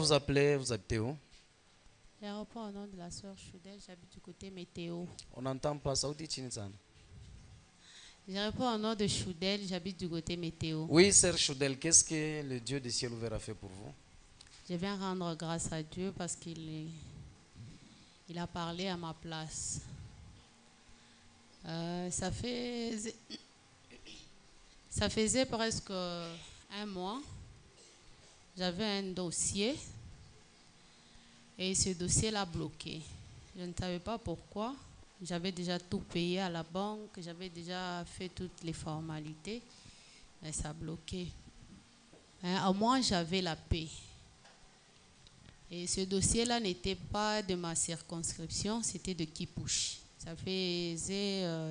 vous appelez? Vous habitez où? L'aéroport au nom de la sœur Choudel, j'habite du côté météo. On n'entend pas ça. L'aéroport au nom de Choudel, j'habite du côté météo. Oui, sœur Choudel, qu'est-ce que le Dieu du ciel ouvert a fait pour vous? Je viens rendre grâce à Dieu parce qu'il a parlé à ma place. Ça faisait presque un mois. J'avais un dossier et ce dossier l'a bloqué. Je ne savais pas pourquoi. J'avais déjà tout payé à la banque, j'avais déjà fait toutes les formalités, mais ça a bloqué. Au moins, j'avais la paix. Et ce dossier-là n'était pas de ma circonscription, c'était de Kipushi.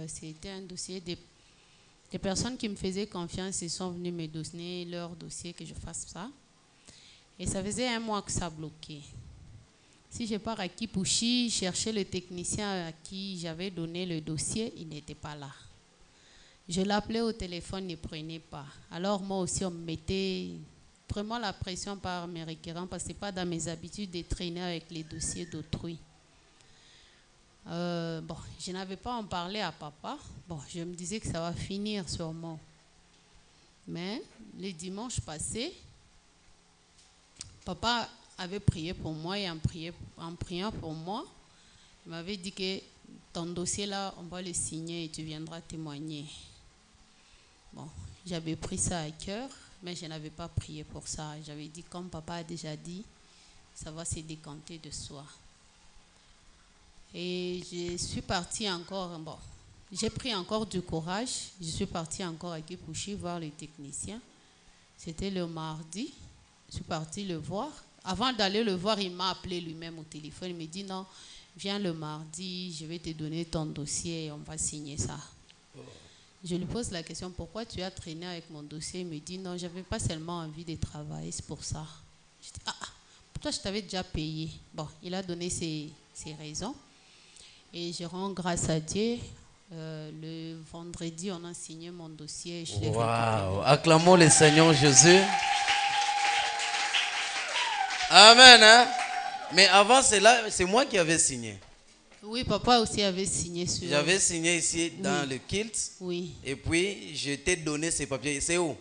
C'était un dossier des personnes qui me faisaient confiance et sont venues me donner leur dossier que je fasse ça. Et ça faisait un mois que ça bloquait. Si je pars à Kipushi, chercher le technicien à qui j'avais donné le dossier, il n'était pas là. Je l'appelais au téléphone, il ne prenait pas. Alors moi aussi, on me mettait vraiment la pression par mes requérants parce que ce n'est pas dans mes habitudes de traîner avec les dossiers d'autrui. Je n'avais pas en parlé à papa. Je me disais que ça va finir sûrement. Mais le dimanche passé, papa avait prié pour moi et en priant pour moi, il m'avait dit que ton dossier là, on va le signer et tu viendras témoigner. J'avais pris ça à cœur, mais je n'avais pas prié pour ça. J'avais dit, comme papa a déjà dit, ça va se décanter de soi. Et je suis partie encore, j'ai pris encore du courage. Je suis partie encore à Kipushi voir le technicien. C'était le mardi. Je suis partie le voir. Avant d'aller le voir, il m'a appelé lui-même au téléphone. Il me dit non, viens le mardi, je vais te donner ton dossier et on va signer ça. Je lui pose la question, pourquoi tu as traîné avec mon dossier? Il me dit non, je n'avais pas seulement envie de travailler, c'est pour ça. Je dis pour toi je t'avais déjà payé. Il a donné ses raisons. Et je rends grâce à Dieu. Le vendredi, on a signé mon dossier et je l'ai récupéré. Acclamons le Seigneur Jésus. Amen. Hein? Mais avant cela, c'est moi qui avais signé. Oui, papa aussi avait signé sur... J'avais signé ici dans le kilt. Oui. Et puis, je t'ai donné ces papiers. C'est où?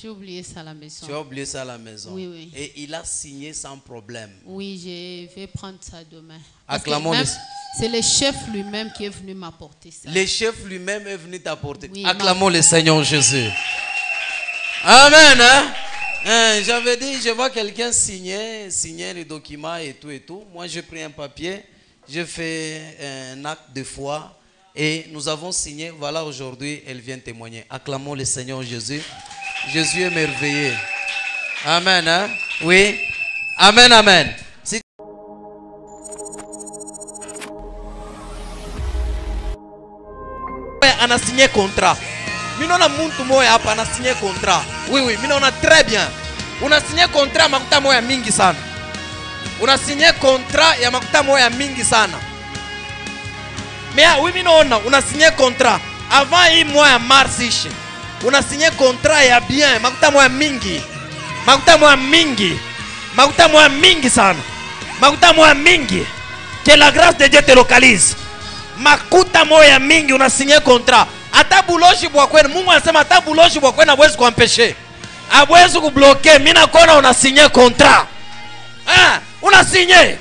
J'ai oublié ça à la maison. Tu as oublié ça à la maison? Oui, oui. Et il a signé sans problème. Oui, je vais prendre ça demain. Acclamons c'est le chef lui-même qui est venu m'apporter ça. Le chef lui-même est venu t'apporter. Oui, acclamons le Seigneur Jésus. Amen. Hein? J'avais dit, je vois quelqu'un signer les documents et tout. Moi, j'ai pris un papier, j'ai fait un acte de foi et nous avons signé. Voilà, aujourd'hui, elle vient témoigner. Acclamons le Seigneur Jésus. Jésus est merveilleux. Amen. Hein? Oui. Amen, amen. On a signé contrat. Minona muntu moya hapa ana signé contrat. Oui, minona très bien. On a signé contrat makuta moya mingi sana. On a signé contrat ya makuta moya mingi sana. Mais oui minona, on a signé contrat avant hii mois ya mars ishi. On a signé contrat ya bien makuta moya mingi. Makuta moya mingi. Makuta moya mingi sana. Makuta moya mingi. Que la grâce de Dieu te localise. Makuta moya mingi una signé contrat. Ata buloshi bwa kwenu Mungu anasema ata buloshi bwa kwenu hawezi kuampeshe. Hawezi kubloquer. Mimi nakuona una signé contrat. Una signé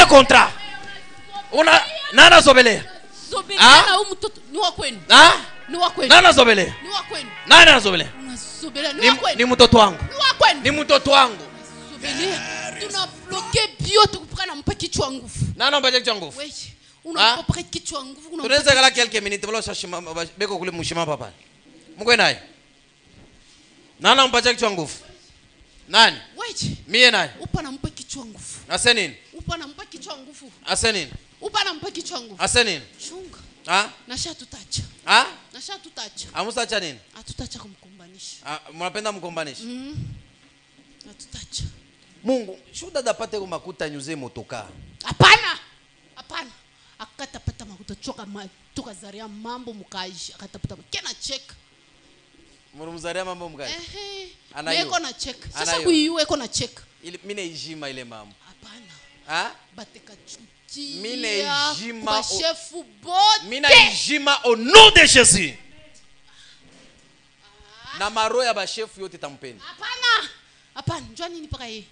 contrat. Nana zobele. Nana mtoto ni wa kwenu. Ni wa kwenu. Nana zobele. Ni wa kwenu. Nana zobele. Unazobele ni wa kwenu. Ni mtoto wangu. Ni wa kwenu. Ni mtoto wangu. Zobele. Tuna bloquer bio tukupana mpa kichwa nguvu. Nana mpa kichwa nguvu. Wewe. Unapopre kichwa nguvu. Tunaweza kala quelques minutes balo shashima beko kule mushima papa. Mko naye. Nana mpa kichwa nguvu. Nani? Wewe. Mie naye. Upana mpa kichwa nguvu. Ase nini? Upana mpa kichwa nguvu. Ase nini? Upana mpa kichwa nguvu. Ase nini? Chunga. Nasha tutacha. Nasha tutacha. Amusacha nini? Atutacha kumkumbanisha. Mnapenda mkumbanisha? Atutacha. Mungu, shuda dapate makuta nyuze motoka. Hapana. Akatapata makuta choka zaria mambo mukaji akatapata kena check. Mnamzalia mambo mgani? Anayo. Eko na check. Sasa kuiyu eko na check. Mine ijima ile mambo. Hapana. Ha? Bateka chuki. Mine ijima. Chef bote. Mine ijima au nom de Jésus. Na maro ya ba chef yote tampeni. Hapana. Hapana, njoo nini paka hii?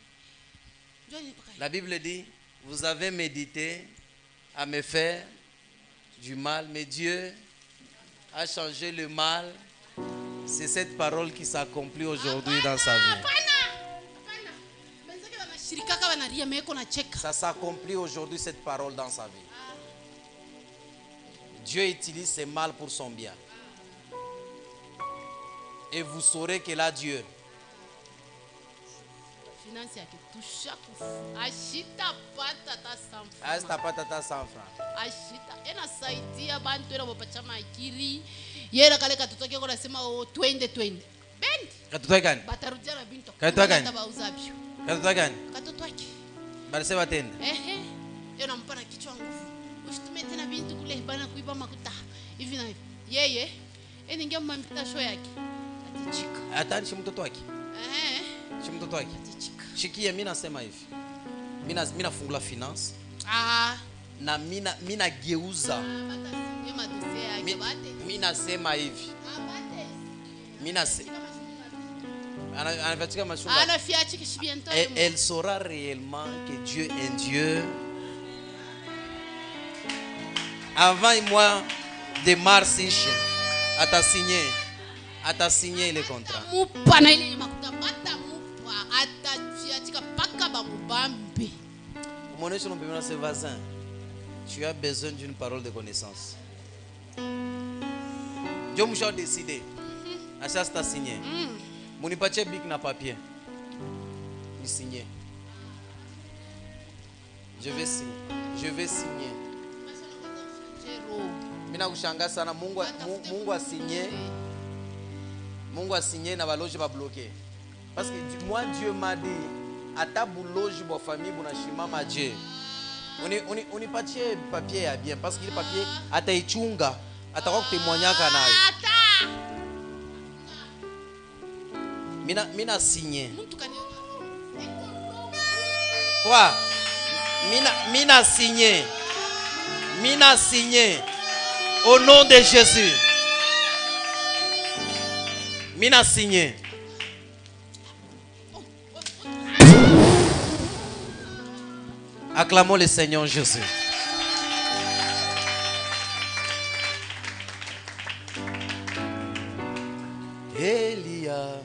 Njoo nini paka hii? La Bible dit, vous avez médité à me faire du mal, mais Dieu a changé le mal. C'est cette parole qui s'accomplit aujourd'hui dans sa vie. Ça s'accomplit aujourd'hui, cette parole dans sa vie. Dieu utilise ce mal pour son bien. Et vous saurez que là, Dieu. Ashita patata 100 francs. Ashita ena saidia bantu ena bopacha makiri yera kale katoto keko nasema o 2020 bendi katoto gani batarudia na binto katoto gani tabauzabyo katoto gani katoto wake bali sema tena yena mpana kichwa nguvu usitume tena bintu kule bana kuiba makuta hivi na yeye eni ngia mmambita show yake atichika atani shi mtoto wake shi mtoto wake atichika shikia mimi nasema hivi mimi nafungula finance na mina geuza mimi nasema hivi elle saura réellement que Dieu est un Dieu avant et moi de mars ata signé le contrat. Mon échelon de ses voisins, tu as besoin d'une parole de connaissance. Dieu m'a décidé. À ça, c'est signé. Mon ipache bic na papier. Il signé. Je vais signer. Je vais signer. Mina kushanga sana Mungu a signé. Mungu a signé na baloge ba bloqué. Parce que moi Dieu m'a dit ata buloji bo famille bona shimama je. On patie papier ya bien parce que le papier ataichunga atakuwa kutemwanyaka nayo. Mina signé. Quoi? Mina signé. Mina signé au nom de Jésus. Mina signé. Acclamons le Seigneur Jésus. Elia,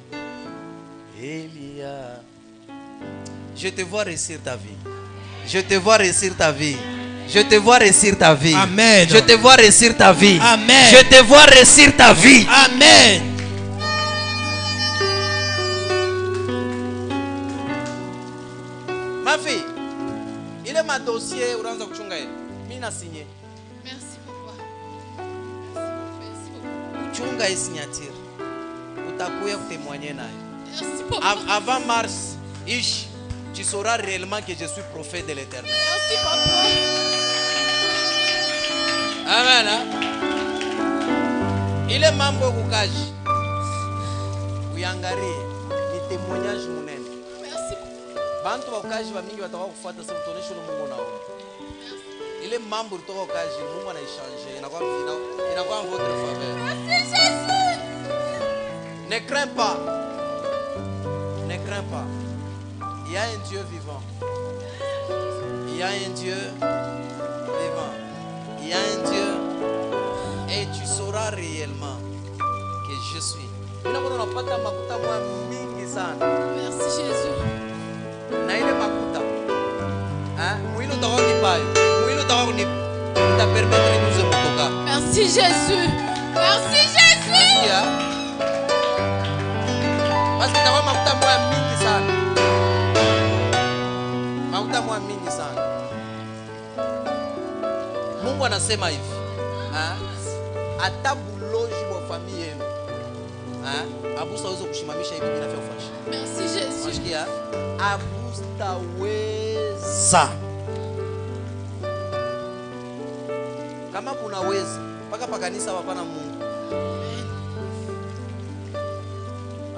je te vois réussir ta vie. Je te vois réussir ta vie. Je te vois réussir ta vie. Amen. Je te vois réussir ta vie. Amen. Je te vois réussir ta vie. Amen. Ma fille, il est ma dossier. Mina signé. Merci papa. Chunga et signature. Utakuya témoigner nayo. Merci papa. Avant mars, tu sauras réellement que je suis prophète de l'Éternel. Merci papa. Amen. Il est membre du Kukaji. Uyangari, ni témoignage munene. Merci. Bantu wa Kukaji wa mingi watakuwa kufuata sababu tuoneshe Mungu nao. Il est membre du Kukaji, Mungu anaichange, inakuwa en votre faveur. Merci Jésus. Ne crains pas. Ne crains pas. Il y a un Dieu vivant. Il y a un Dieu vivant. Il y a un Dieu. Et tu sauras réellement que je suis. Merci Jésus. Merci Jésus. Merci Jésus. Parce que tawa mafuta moya mingi sana. Mafuta moya mingi sana. Mungu anasema hivi. Ata buloji wa familia yenu. Abusa uweze kushimamisha hivi bila fashi. Merci Jésus. Unasikia? Abustaweza. Kama kunaweza, paka pakanisa hapana Mungu.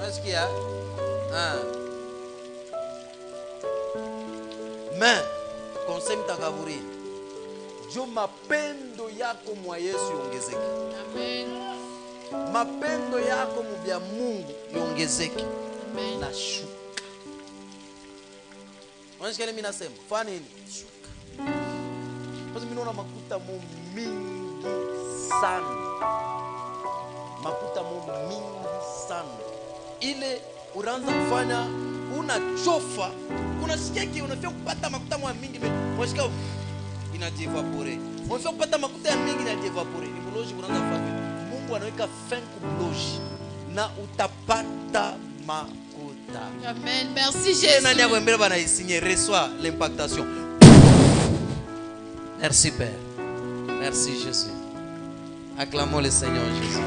Unasikia? Mais conseil mtakaburi. Jo mapendo yako mwa Yesu yongezeke. Amen. Mapendo yako mubya Mungu yongezeke. Amen. Na shuka. Unasikia mimi nasema? Fanya nini? Shuka. Kwa sababu naona makuta mo mingi sana. Makuta mo mingi sana. Ile unaanza kufanya unachofa, unasikia ki unafika kupata makuta mo mingi, unasikia inajevapore. Unafika kupata makuta mingi inajevapore. Ni mloji unaanza kufanya. Mungu anaweka fin kubloji na utapata makuta. Amen. Merci Jésus. Nani akwembele bana isigner reçoit l'impactation. Merci Père. Merci Jésus. Acclamons le Seigneur Jésus.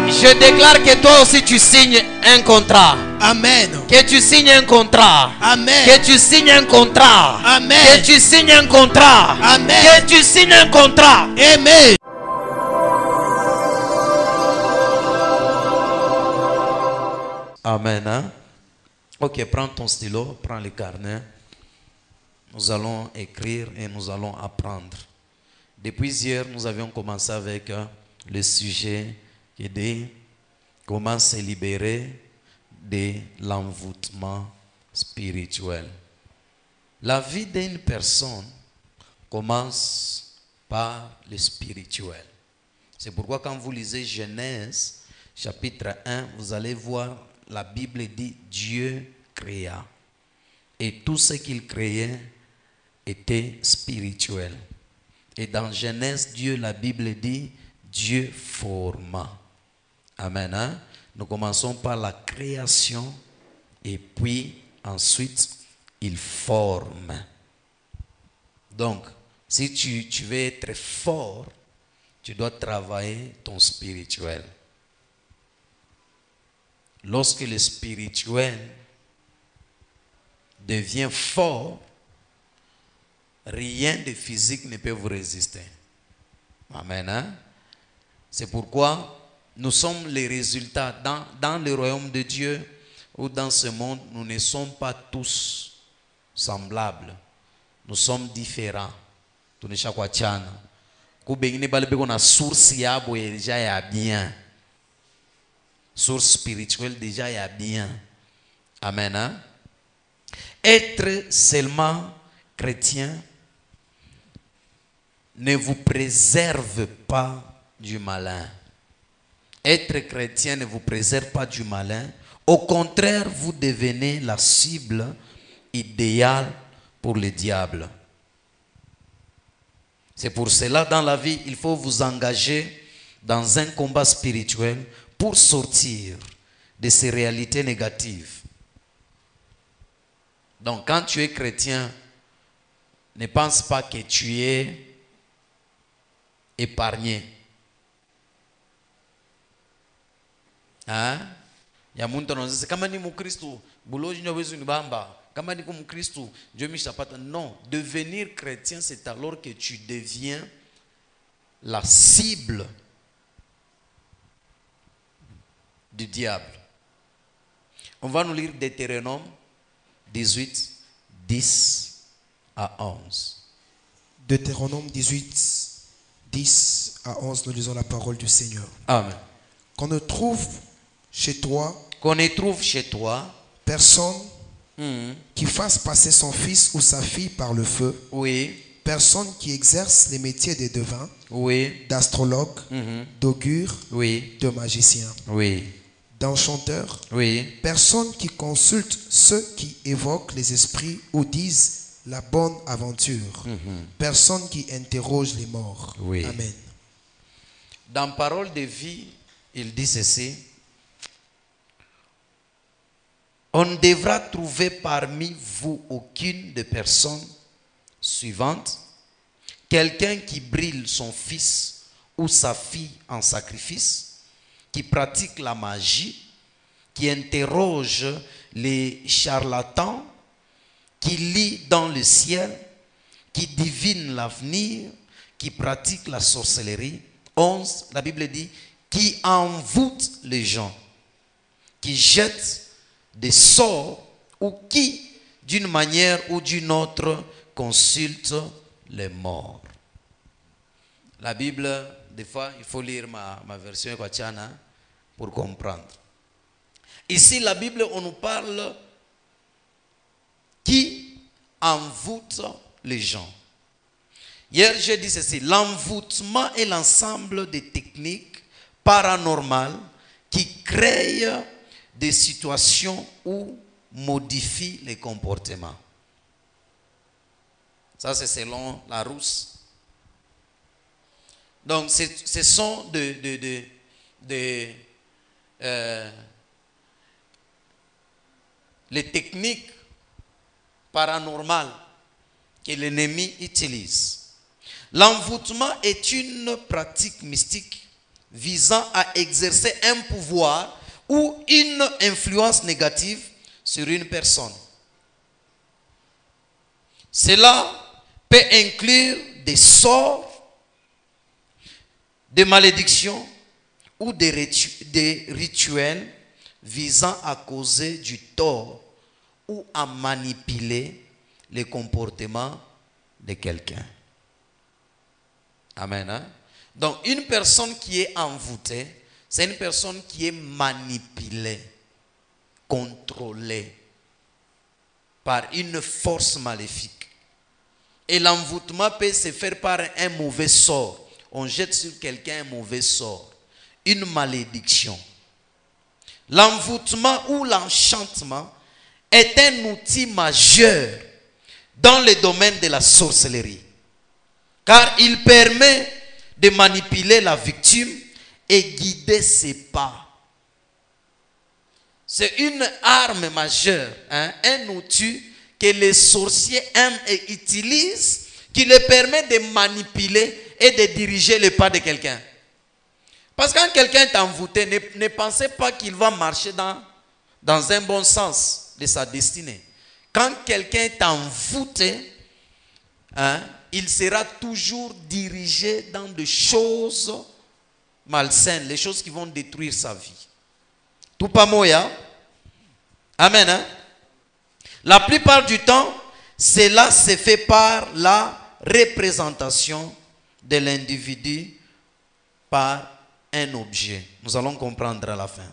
Je déclare que toi aussi tu signes un contrat. Amen. Que tu signes un contrat. Amen. Que tu signes un contrat. Amen. Que tu signes un contrat. Amen. Que tu signes un contrat. Amen. Amen. Hein? Ok, prends ton stylo, prends le carnet. Nous allons écrire et nous allons apprendre. Depuis hier, nous avions commencé avec le sujet qui dit comment se libérer de l'envoûtement spirituel. La vie d'une personne commence par le spirituel. C'est pourquoi quand vous lisez Genèse chapitre 1, vous allez voir la Bible dit Dieu créa. Et tout ce qu'il créait était spirituel. Et dans Genèse, la Bible dit Dieu forma. Amen. Hein? Nous commençons par la création et puis ensuite il forme. Donc, si tu veux être fort, tu dois travailler ton spirituel. Lorsque le spirituel devient fort, rien de physique ne peut vous résister. Amen. Hein? C'est pourquoi nous sommes les résultats dans le royaume de Dieu ou dans ce monde. Nous ne sommes pas tous semblables. Nous sommes différents. Tout ne chaque chana. Kubengine balebe kona source yabo déjà ya bien. Source spirituelle déjà ya bien. Amen. Hein? Être seulement chrétien ne vous préserve pas du malin. Être chrétien ne vous préserve pas du malin. Au contraire, vous devenez la cible idéale pour le diable. C'est pour cela, dans la vie, il faut vous engager dans un combat spirituel pour sortir de ces réalités négatives. Donc, quand tu es chrétien, ne pense pas que tu es épargné. Hein? Ya muntu anasema kama ni mkristo buloji nyowezu ni bamba kama ni mkristo Dieu mishapata. Non, devenir chrétien c'est alors que tu deviens la cible du diable. On va nous lire Deutéronome 18 10 à 11. Deutéronome 18 10 à 11, nous lisons la parole du Seigneur. Amen. Qu'on ne trouve chez toi personne qui fasse passer son fils ou sa fille par le feu. Oui. Personne qui exerce les métiers de devin, Oui. d'astrologue, d'augure, Oui. de magicien, Oui. d'enchanteur. Oui. Personne qui consulte ceux qui évoquent les esprits ou disent la bonne aventure. Personne qui interroge les morts. Oui. Amen. Dans Parole de vie, il dit ceci. On ne devra trouver parmi vous aucune des personnes suivantes. Quelqu'un qui brûle son fils ou sa fille en sacrifice, qui pratique la magie, qui interroge les charlatans, qui lit dans le ciel, qui divine l'avenir, qui pratique la sorcellerie. 11, la Bible dit, qui envoûte les gens, qui jette des sorts ou qui, d'une manière ou d'une autre, consulte les morts. La Bible, des fois, il faut lire ma version équatiana pour comprendre. Ici, la Bible, on nous parle qui envoûte les gens. Hier, j'ai dit ceci, l'envoûtement est l'ensemble des techniques paranormales qui créent des situations ou modifient les comportements. Ça, c'est selon Larousse. Donc, ce sont les techniques paranormales que l'ennemi utilise. L'envoûtement est une pratique mystique visant à exercer un pouvoir ou une influence négative sur une personne. Cela peut inclure des sorts, des malédictions ou des rituels visant à causer du tort ou à manipuler les comportements de quelqu'un. Amen. Hein? Donc, une personne qui est envoûtée, c'est une personne qui est manipulée, contrôlée par une force maléfique. Et l'envoûtement peut se faire par un mauvais sort. On jette sur quelqu'un un mauvais sort, une malédiction. L'envoûtement ou l'enchantement est un outil majeur dans le domaine de la sorcellerie, car il permet de manipuler la victime et guider ses pas. C'est une arme majeure, hein, un outil que les sorciers aiment et utilisent, qui leur permet de manipuler et de diriger les pas de quelqu'un. Parce que quand quelqu'un est envoûté, ne pensez pas qu'il va marcher dans un bon sens de sa destinée. Quand quelqu'un est envoûté, hein, il sera toujours dirigé dans des choses malsaines, les choses qui vont détruire sa vie. Tout pas moya. Amen. Hein? La plupart du temps, cela se fait par la représentation de l'individu par un objet. Nous allons comprendre à la fin.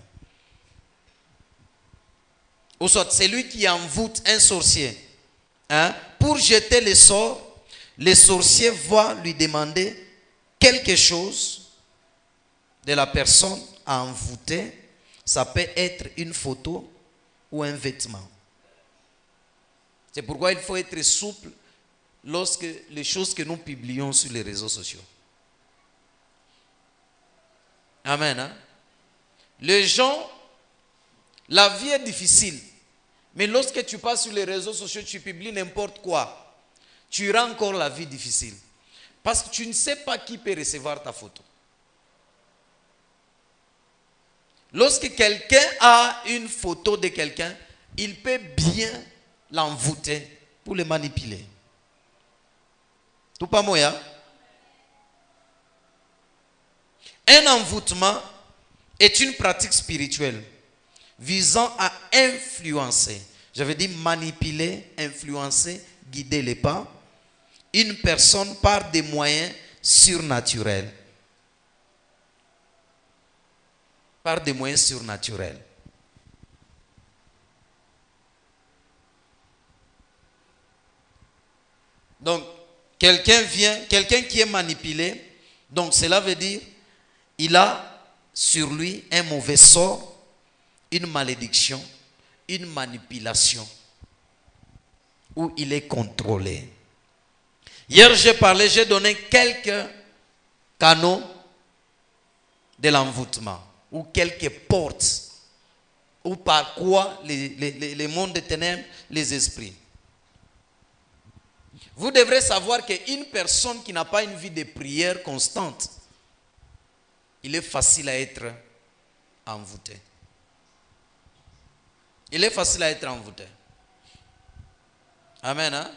Ou soit celui qui envoûte un sorcier, hein, pour jeter les sorts, le sorcier va lui demander quelque chose de la personne à envoûter. Ça peut être une photo ou un vêtement. C'est pourquoi il faut être souple lorsque les choses que nous publions sur les réseaux sociaux. Amen. Hein? Les gens, la vie est difficile. Mais lorsque tu passes sur les réseaux sociaux, tu publies n'importe quoi, tu rends encore la vie difficile. Parce que tu ne sais pas qui peut recevoir ta photo. Lorsque quelqu'un a une photo de quelqu'un, il peut bien l'envoûter pour le manipuler. Tout pas moya. Un envoûtement est une pratique spirituelle visant à influencer, je veux dire manipuler, influencer, guider les pas, une personne par des moyens surnaturels. Par des moyens surnaturels. Donc, quelqu'un qui est manipulé, donc cela veut dire, il a sur lui un mauvais sort, une malédiction, une manipulation, où il est contrôlé. Hier, j'ai donné quelques canaux de l'envoûtement, ou quelques portes, ou par quoi les mondes des ténèbres, les esprits. Vous devrez savoir qu'une personne qui n'a pas une vie de prière constante, il est facile à être envoûté. Il est facile à être envoûté. Amen. Hein?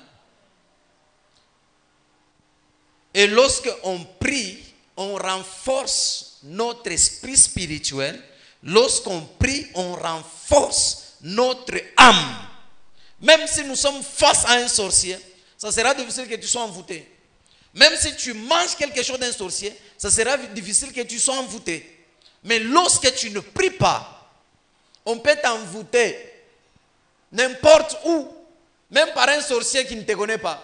Et lorsque on prie, on renforce notre esprit spirituel. Lorsqu'on prie, on renforce notre âme. Même si nous sommes face à un sorcier, ça sera difficile que tu sois envoûté. Même si tu manges quelque chose d'un sorcier, ça sera difficile que tu sois envoûté. Mais lorsque tu ne pries pas, on peut t'envoûter n'importe où, même par un sorcier qui ne te connaît pas,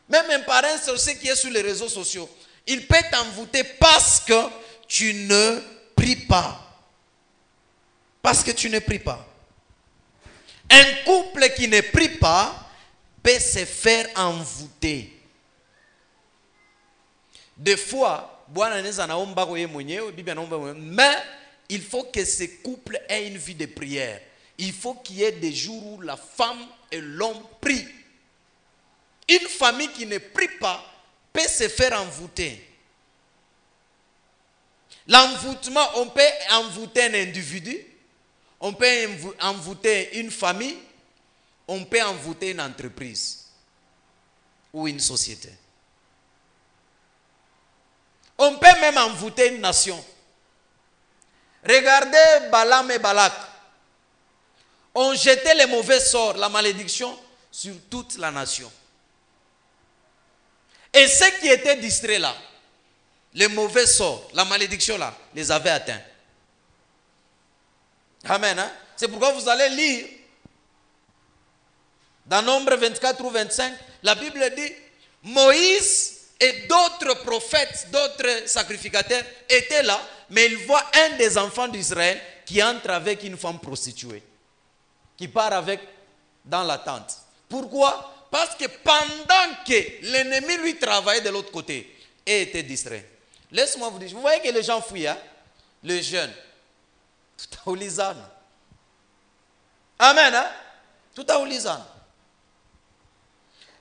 même par un sorcier qui est sur les réseaux sociaux. Il peut t'envoûter parce que tu ne pries pas. Parce que tu ne pries pas. Un couple qui ne prie pas peut se faire envoûter. Des fois, mais il faut que ce couple ait une vie de prière. Il faut qu'il y ait des jours où la femme et l'homme prient. Une famille qui ne prie pas peut se faire envoûter. L'envoûtement, on peut envoûter un individu, on peut envoûter une famille, on peut envoûter une entreprise ou une société. On peut même envoûter une nation. Regardez Balaam et Balak. On jetait les mauvais sorts, la malédiction sur toute la nation. Et ceux qui étaient distraits là, les mauvais sorts, la malédiction là, les avaient atteints. Amen. Hein? C'est pourquoi vous allez lire dans Nombre 24 ou 25, la Bible dit, Moïse et d'autres prophètes, d'autres sacrificateurs étaient là, mais ils voient un des enfants d'Israël qui entre avec une femme prostituée, qui part avec dans la tente. Pourquoi? Parce que pendant que l'ennemi lui travaillait de l'autre côté, il était distrait. Laisse-moi vous dire, vous voyez que les gens fuient, hein? Les jeunes. Tout à Olisane. Amen. Hein? Tout à Olisane.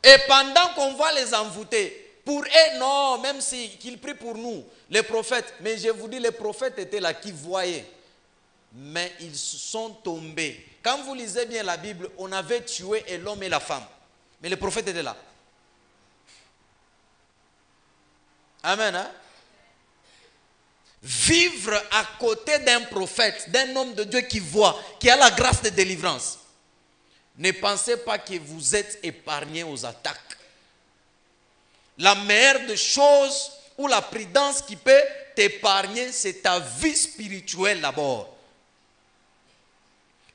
Et pendant qu'on va les envoûter, pour eux, non, même qu'ils prient pour nous, les prophètes, mais je vous dis, les prophètes étaient là qui voyaient, mais ils sont tombés. Quand vous lisez bien la Bible, on avait tué l'homme et la femme, mais les prophètes étaient là. Amen. Hein? Vivre à côté d'un prophète, d'un homme de Dieu qui voit, qui a la grâce de délivrance. Ne pensez pas que vous êtes épargné aux attaques. La meilleure des choses ou la prudence qui peut t'épargner, c'est ta vie spirituelle d'abord.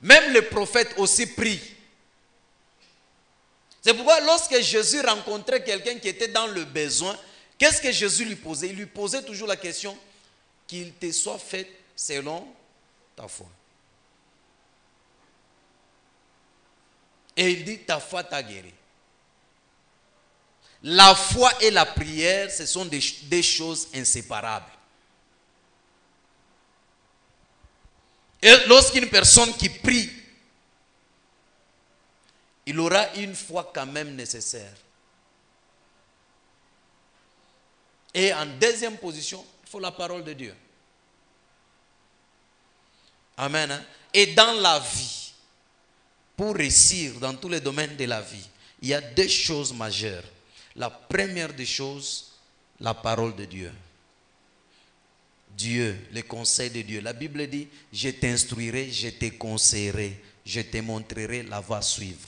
Même les prophètes aussi prient. C'est pourquoi lorsque Jésus rencontrait quelqu'un qui était dans le besoin, qu'est-ce que Jésus lui posait? Il lui posait toujours la question, qu'il te soit fait selon ta foi. Et il dit, ta foi t'a guéri. La foi et la prière, ce sont des choses inséparables. Et lorsqu'une personne qui prie, il aura une foi quand même nécessaire. Et en deuxième position, il faut la parole de Dieu. Amen. Hein? Et dans la vie, pour réussir dans tous les domaines de la vie, il y a deux choses majeures. La première des choses, la parole de Dieu. Dieu, le conseil de Dieu. La Bible dit, je t'instruirai, je te conseillerai, je te montrerai la voie à suivre.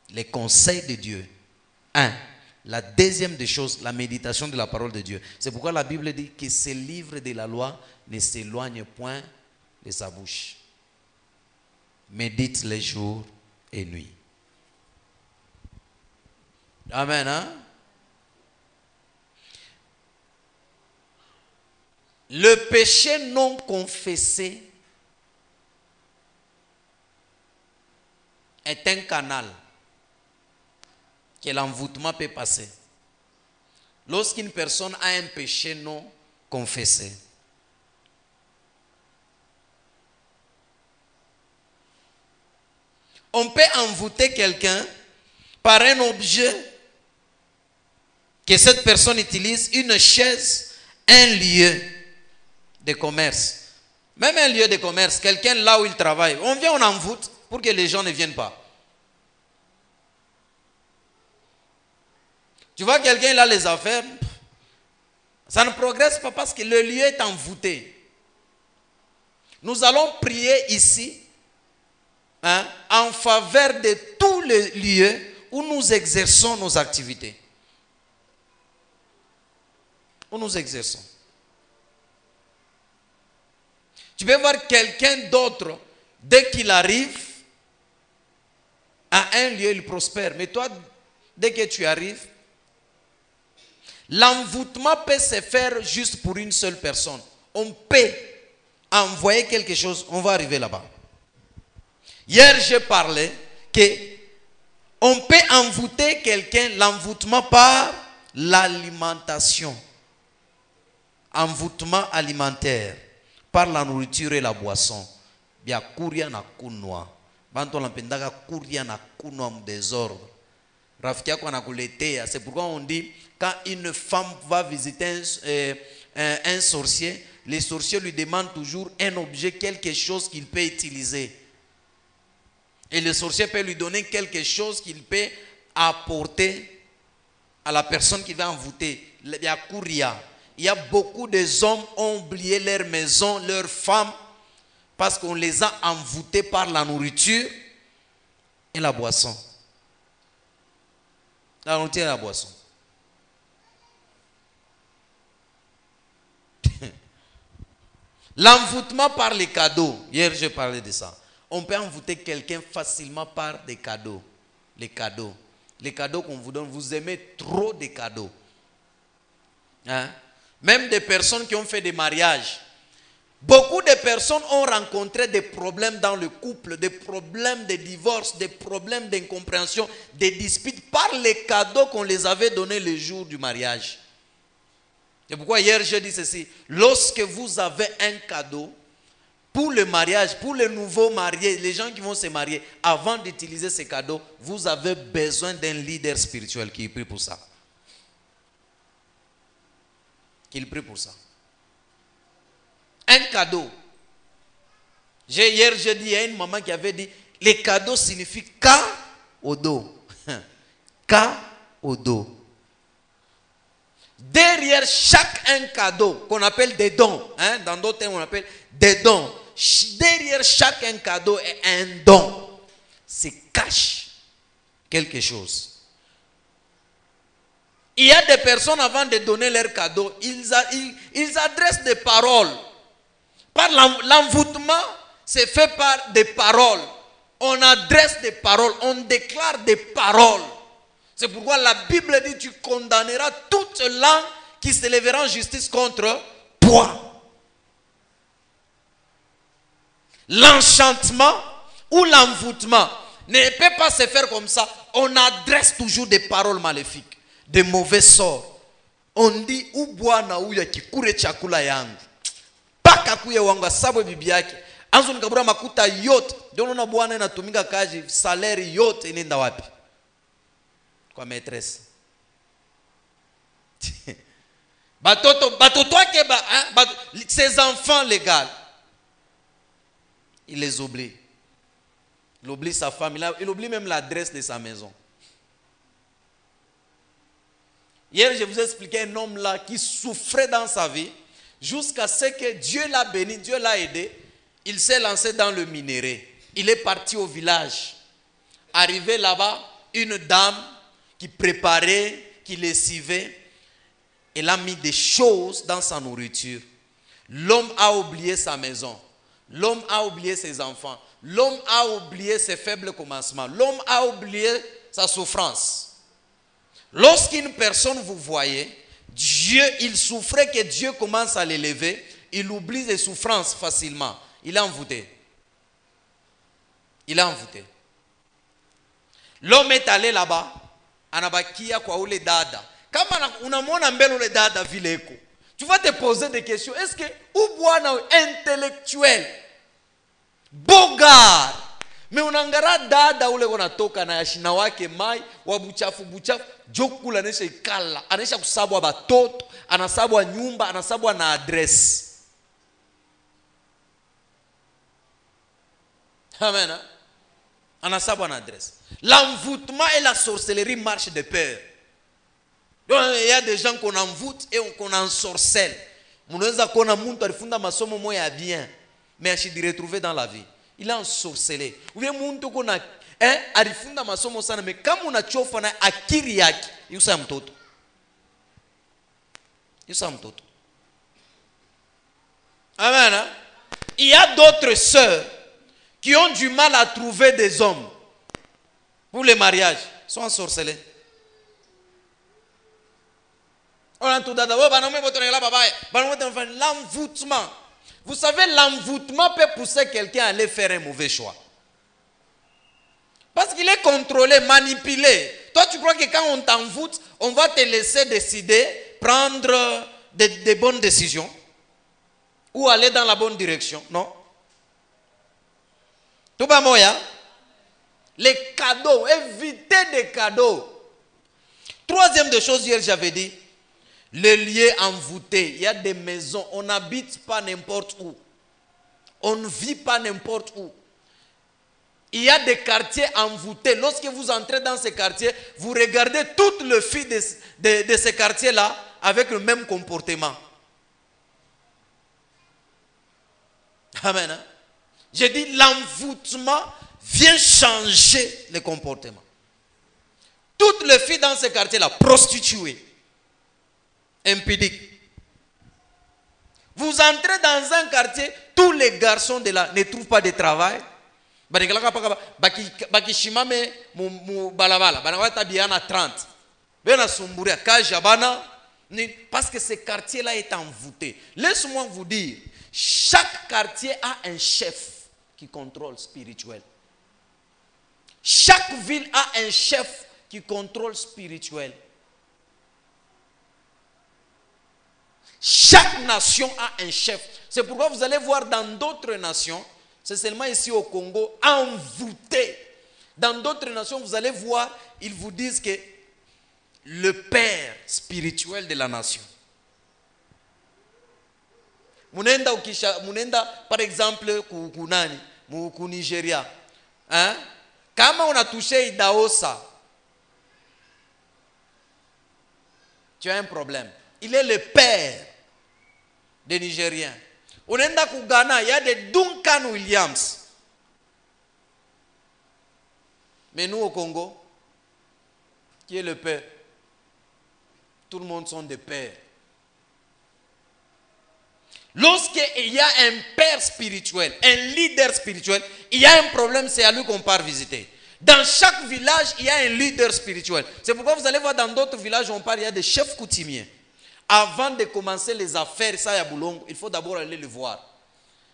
Les conseils de Dieu. Un. La deuxième des choses, la méditation de la parole de Dieu. C'est pourquoi la Bible dit que ce livre de la loi ne s'éloigne point de sa bouche. Médite les jours et nuits. Amen. Hein? Le péché non confessé est un canal que l'envoûtement peut passer. Lorsqu'une personne a un péché non confessé, on peut envoûter quelqu'un par un objet que cette personne utilise, une chaise, un lieu de commerce. Même un lieu de commerce, quelqu'un là où il travaille, on vient, on envoûte pour que les gens ne viennent pas. Tu vois quelqu'un, il a les affaires, Ça ne progresse pas parce que le lieu est envoûté. Nous allons prier ici en faveur de tous les lieux où nous exerçons nos activités. Où nous exerçons. Tu peux voir quelqu'un d'autre, dès qu'il arrive à un lieu, il prospère. Mais toi, dès que tu arrives, l'envoûtement peut se faire juste pour une seule personne. On peut envoyer quelque chose, on va arriver là-bas. Hier, j'ai parlé que on peut envoûter quelqu'un, l'envoûtement par l'alimentation. Envoûtement alimentaire par la nourriture et la boisson. Bia kuria na kunwa. Banto lampendaka kuria na kunwa mu désordre. Rafiki yako anakuletea. C'est pourquoi on dit quand une femme va visiter un sorcier, les sorciers lui demandent toujours un objet, quelque chose qu'il peut utiliser. Et le sorcier peut lui donner quelque chose qu'il peut apporter à la personne qui va envoûter. Bia kuria. Il y a beaucoup de hommes qui ont oublié leur maison, leurs femmes, parce qu'on les a envoûtés par la nourriture et la boisson. La nourriture et la boisson. L'envoûtement par les cadeaux. Hier, j'ai parlé de ça. On peut envoûter quelqu'un facilement par des cadeaux. Les cadeaux. Les cadeaux qu'on vous donne, vous aimez trop des cadeaux. Hein? Même des personnes qui ont fait des mariages. Beaucoup de personnes ont rencontré des problèmes dans le couple, des problèmes de divorce, des problèmes d'incompréhension, des disputes par les cadeaux qu'on les avait donnés le jour du mariage. C'est pourquoi hier j'ai dit ceci. Lorsque vous avez un cadeau pour le mariage, pour les nouveaux mariés, les gens qui vont se marier, avant d'utiliser ces cadeaux, vous avez besoin d'un leader spirituel qui prie pour ça. Qu'il prie pour ça. Un cadeau. Hier, j'ai dit, il y a une maman qui avait dit, les cadeaux signifient cas au dos. Cas au dos. Derrière chaque un cadeau, qu'on appelle des dons, dans d'autres termes on appelle des dons. Derrière chaque un cadeau est un don. C'est cache quelque chose. Il y a des personnes, avant de donner leur cadeau, ils adressent des paroles. Par l'envoûtement, c'est fait par des paroles. On adresse des paroles, on déclare des paroles. C'est pourquoi la Bible dit, tu condamneras toute langue qui se lèvera en justice contre toi. L'enchantement ou l'envoûtement ne peut pas se faire comme ça. On adresse toujours des paroles maléfiques. De mauvais sorts. On dit ubwana uya kikure chakula yangu. Paka kuya wanga sabo bibi yake. Anzo nikabura makuta yote. Ndio unaona bwana anatumika kazi salaire yote inaenda wapi? Kwa maîtresse. Batoto wake ses enfants légaux. Il les oublie. Il oublie sa femme, il oublie même l'adresse de sa maison. Hier, je vous ai expliqué un homme là qui souffrait dans sa vie jusqu'à ce que Dieu l'a béni, Dieu l'a aidé. Il s'est lancé dans le minerai. Il est parti au village. Arrivé là-bas, une dame qui préparait, qui lessivait, elle a mis des choses dans sa nourriture. L'homme a oublié sa maison. L'homme a oublié ses enfants. L'homme a oublié ses faibles commencements. L'homme a oublié sa souffrance. Lorsqu'une personne vous voyait, Dieu, il souffrait que Dieu commence à l'élever, il oublie les souffrances facilement. Il est envoûté. Il est envoûté. L'homme est allé là-bas, anabakia kwa ule dada. Kama unamwona mbele ule dada vile eko, tu vas te poser des questions. Est-ce que ou bwana intellectuel, bogard, mais unangara dada ule konatoka na yashina wake mai wa buchafu jokula anesha ikala, anesha kusabwa batoto, anasabwa nyumba, anasabwa na address. Amen. Anasabwa na address. L'envoûtement et la sorcellerie marchent de pair. Donc, il y a des gens qu'on envoûte et qu'on ensorcelle. Munaweza kuona mtu alifunda masomo moya bien, mais ashijiretrouver dans la vie. Il a ensorcelé. Ou bien mtu kuna alifunda masomo sana, mais kama unachofa na akili yake, yusa mtoto. Yusa mtoto. Amen. Hein? Il y a d'autres sœurs qui ont du mal à trouver des hommes pour le mariage. Ils sont ensorcelés. L'envoûtement. Vous savez, l'envoûtement peut pousser quelqu'un à aller faire un mauvais choix. Parce qu'il est contrôlé, manipulé. Toi, tu crois que quand on t'envoûte, on va te laisser décider, prendre des bonnes décisions ou aller dans la bonne direction? Non. Tout va moya. Les cadeaux, évitez des cadeaux. Troisième des choses, hier j'avais dit, les lieux envoûtés. Il y a des maisons, on n'habite pas n'importe où. On ne vit pas n'importe où. Il y a des quartiers envoûtés. Lorsque vous entrez dans ces quartiers, vous regardez toutes les filles de ces quartiers-là avec le même comportement. Amen. Hein? J'ai dit, l'envoûtement vient changer le comportement. Toutes les filles dans ces quartiers-là, prostituées, impudiques. Vous entrez dans un quartier, tous les garçons de là ne trouvent pas de travail. Parce que ce quartier-là est envoûté. Laisse-moi vous dire, chaque quartier a un chef qui contrôle spirituel. Chaque ville a un chef qui contrôle spirituel. Chaque nation a un chef. C'est pourquoi vous allez voir dans d'autres nations, c'est seulement ici au Congo, envoûté. Dans d'autres nations, vous allez voir, ils vous disent que le père spirituel de la nation. Munenda, par exemple, ku Nigeria. Hein? Kama on a touché Idaosa, tu as un problème. Il est le père des Nigériens. On est au Ghana, il y a des Duncan Williams. Mais nous au Congo, qui est le père? Tout le monde sont des pères. Lorsqu'il y a un père spirituel, un leader spirituel, il y a un problème, c'est à lui qu'on part visiter. Dans chaque village, il y a un leader spirituel. C'est pourquoi vous allez voir dans d'autres villages où on parle, il y a des chefs coutumiers. Avant de commencer les affaires, ça y a boulong, il faut d'abord aller le voir.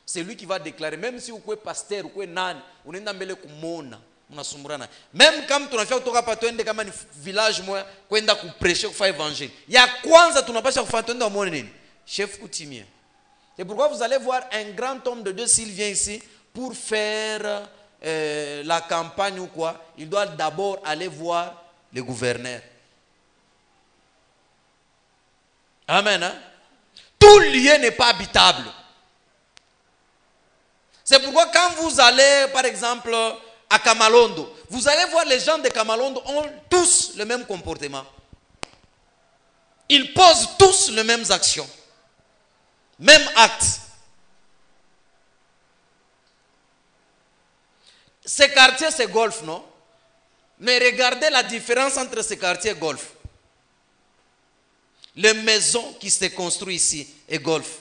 C'est lui qui va déclarer, même si vous êtes pasteur, vous êtes nan, vous êtes nambele kumona, même quand tu as fait autour de un village, vous êtes prêcher, vous faire évangile. Il y a kwanza, tu n'as pas fait chef coutumier. C'est pourquoi vous allez voir un grand homme de Dieu, s'il vient ici pour faire la campagne ou quoi, il doit d'abord aller voir le gouverneur. Amen. Hein? Tout lieu n'est pas habitable. C'est pourquoi quand vous allez, par exemple, à Kamalondo, vous allez voir les gens de Kamalondo ont tous le même comportement. Ils posent tous les mêmes actions. Même acte. Ces quartiers, c'est golf, non? Mais regardez la différence entre ces quartiers et golf. Les maisons qui se construisent ici et golf.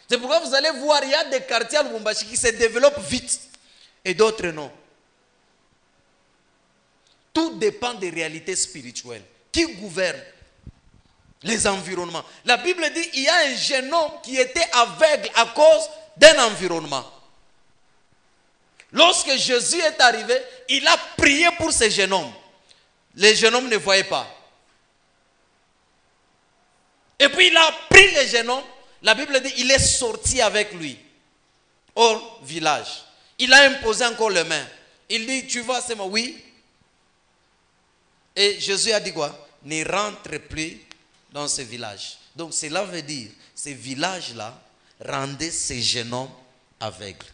C'est pourquoi vous allez voir, il y a des quartiers à Lubumbashi qui se développent vite et d'autres non. Tout dépend des réalités spirituelles. Qui gouverne les environnements? La Bible dit il y a un jeune homme qui était aveugle à cause d'un environnement. Lorsque Jésus est arrivé, il a prié pour ce jeune homme. Les jeunes hommes ne voyaient pas. Et puis il a pris le jeune homme. La Bible dit il est sorti avec lui au village. Il a imposé encore les mains. Il dit tu vas, c'est moi, oui. Et Jésus a dit quoi? Ne rentre plus dans ce village. Donc cela veut dire ces villages-là rendaient ces jeunes hommes aveugles.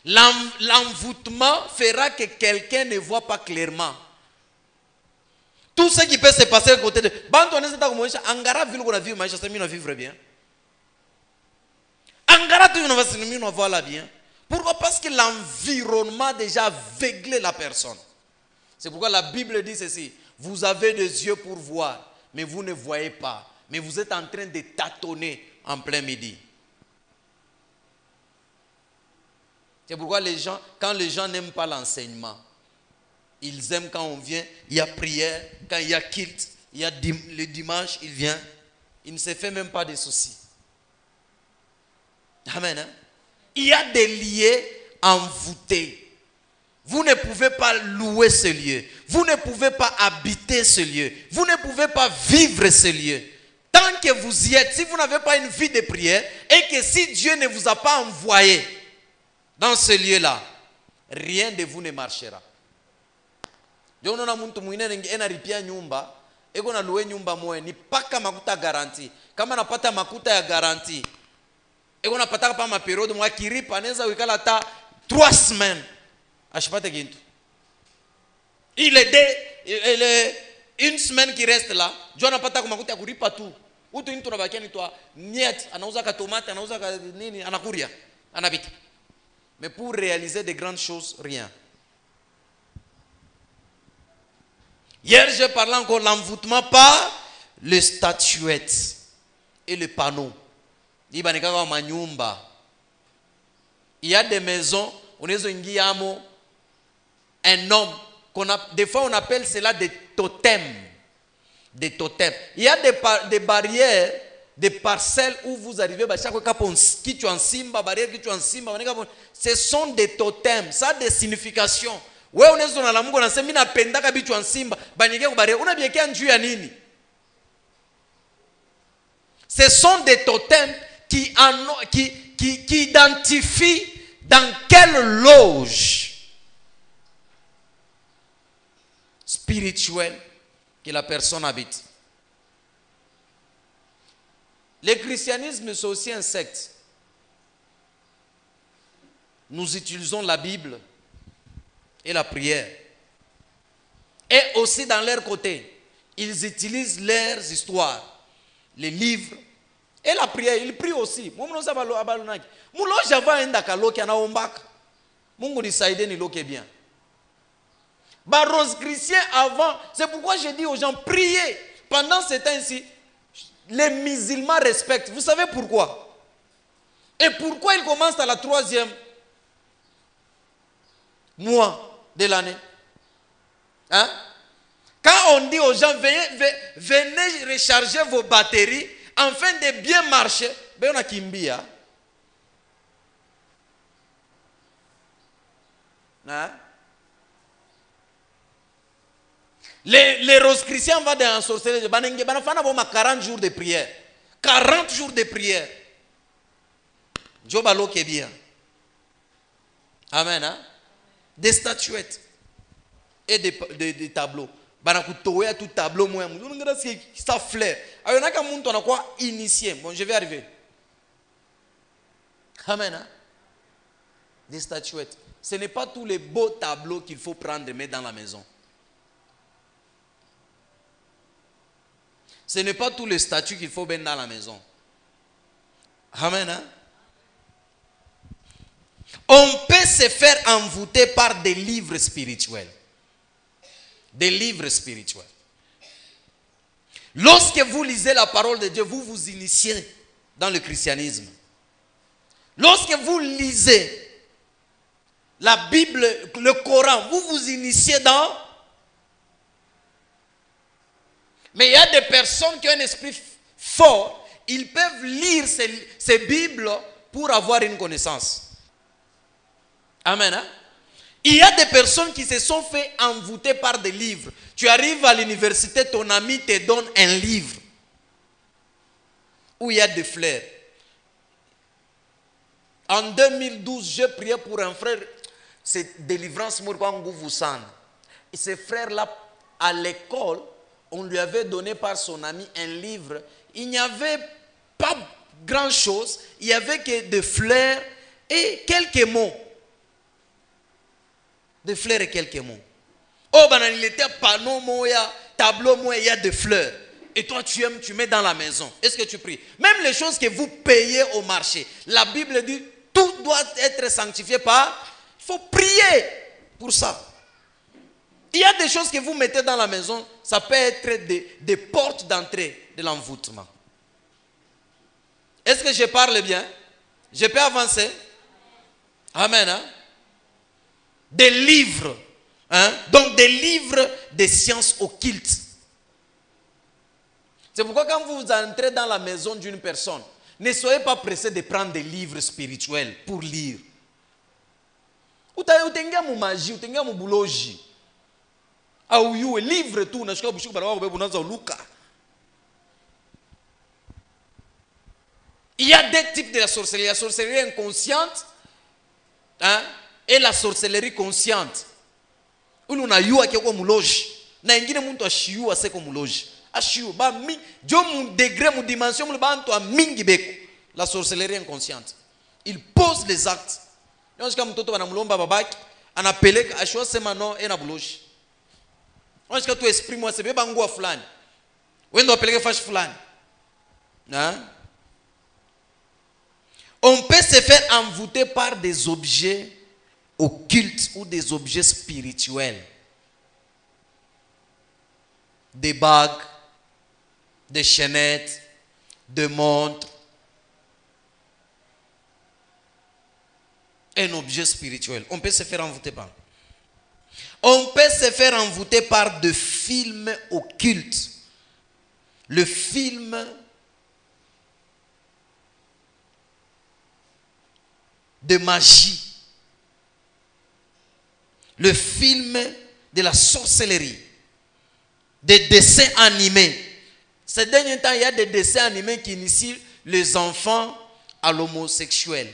L'envoûtement fera que quelqu'un ne voit pas clairement. Tout ce qui peut se passer à côté de... Angara ville qu'on a vu, Maïcha, c'est mieux vivre bien. Angara, tu vas voir bien. Pourquoi? Parce que l'environnement a déjà aveuglé la personne. C'est pourquoi la Bible dit ceci. Vous avez des yeux pour voir, mais vous ne voyez pas. Mais vous êtes en train de tâtonner en plein midi. C'est pourquoi quand les gens n'aiment pas l'enseignement, ils aiment quand on vient, il y a prière, quand il y a culte, il y a le dimanche, il vient, il ne se fait même pas de soucis. Amen. Hein? Il y a des lieux envoûtés. Vous ne pouvez pas louer ce lieu. Vous ne pouvez pas habiter ce lieu. Vous ne pouvez pas vivre ce lieu. Tant que vous y êtes, si vous n'avez pas une vie de prière, et que si Dieu ne vous a pas envoyé dans ce lieu-là, rien de vous ne marchera. Ndio unaona mtu mwingine enaripia nyumba, eko na luwe nyumba moja ni paka makuta garanti. Kama napata makuta ya garanti, eko napata pa maperiode mwa kiripa anaweza wikala ta 3 semaines. Ashipate kintu. Il est une semaine qui reste là, Dieu anapata kwa makuta ya kuripa tu. Utu mtu unabakia ni toa niet, anauza ka tomate, anauza ka nini, anakuria, anapita. Mais pour réaliser de grandes choses, rien. Hier, je parlais encore de l'envoûtement par les statuettes et les panneaux. Il y a des maisons, on est un homme, des fois on appelle cela des totems. Des totems. Il y a des barrières, des parcelles où vous arrivez, ce sont des totems, ça a des significations. Wewe unaweza na Mungu anasema mimi napendaka bichwa nsimba banyeke kubaria unabiekea njuu ya nini? Ce sont des totems qui identifient dans quelle loge spirituelle que la personne habite. Le christianisme, c'est aussi un secte. Nous utilisons la Bible et la prière. Et aussi dans leur côté, ils utilisent leurs histoires, les livres et la prière. Ils prient aussi. Mungu nisaidie niloke bien. Baros chrétiens avant, c'est pourquoi je dis aux gens, priez. Pendant ce temps-ci, les musulmans respectent. Vous savez pourquoi? Et pourquoi ils commencent à la 3e mois de l'année? Hein? Quand on dit aux gens, venez recharger vos batteries, afin de bien marcher, ben on a kimbia. Hein? Les rosicruciens vont dans un sorcellerie. Ils font 40 jours de prière. 40 jours de prière. Job a l'eau qui est bien. Amen. Hein? Des statuettes et des tableaux. Banakutoya tout tableau moi. Ça flaire. Alors il y a un monde on a quoi initié. Bon, je vais arriver. Amen. Hein? Des statuettes. Ce n'est pas tous les beaux tableaux qu'il faut prendre et mettre dans la maison. Ce n'est pas tous les statues qu'il faut mettre dans la maison. Amen. Hein? On peut se faire envoûter par des livres spirituels. Des livres spirituels. Lorsque vous lisez la parole de Dieu, vous vous initiez dans le christianisme. Lorsque vous lisez la Bible, le Coran, vous vous initiez dans... Mais il y a des personnes qui ont un esprit fort, ils peuvent lire ces Bibles pour avoir une connaissance. Amen. Hein? Il y a des personnes qui se sont fait envoûter par des livres. Tu arrives à l'université, ton ami te donne un livre où il y a des fleurs. En 2012, j'ai prié pour un frère, c'est délivrance Mourkwangouvousan. Et ce frère-là, à l'école, on lui avait donné par son ami un livre. Il n'y avait pas grand-chose. Il n'y avait que des fleurs et quelques mots. Des fleurs et quelques mots. Oh, il était panneau, tableau, il y a des fleurs. Et toi, tu aimes, tu mets dans la maison. Est-ce que tu pries? Même les choses que vous payez au marché. La Bible dit, tout doit être sanctifié par... Il faut prier pour ça. Il y a des choses que vous mettez dans la maison, ça peut être des portes d'entrée de l'envoûtement. Est-ce que je parle bien? Je peux avancer? Amen. Hein? Des livres. Hein? Donc des livres de sciences occultes. C'est pourquoi quand vous entrez dans la maison d'une personne, ne soyez pas pressé de prendre des livres spirituels pour lire. Ou t'enga mu magie, ou t'enga mu boulogie. Ou you livre tout, na shika bushuku barawa ko bunaza luka. Il y a deux types de la sorcellerie. La sorcellerie inconsciente, hein, et la sorcellerie consciente. Ulu na yu ake ko muloji. Na ingine muntu ashiyu ase ko muloji. Ashiyu ba mi jo mu degré mu dimension mu ba nto mingi beko. La sorcellerie inconsciente. Il pose les actes. Donc quand mtoto banamulomba babaki, anapeleka ashwa sema no ena buloji. Donc quand tu exprimes moi c'est beba ngwa fulani. Wendo apeleke fash fulani. Hein? On peut se faire envoûter par des objets occultes ou des objets spirituels. Des bagues, des chaînettes, des montres. Un objet spirituel. On peut se faire envoûter par. On peut se faire envoûter par des films occultes. Le film de magie. Le film de la sorcellerie. Des dessins animés. Ces derniers temps, il y a des dessins animés qui initient les enfants à l'homosexuel.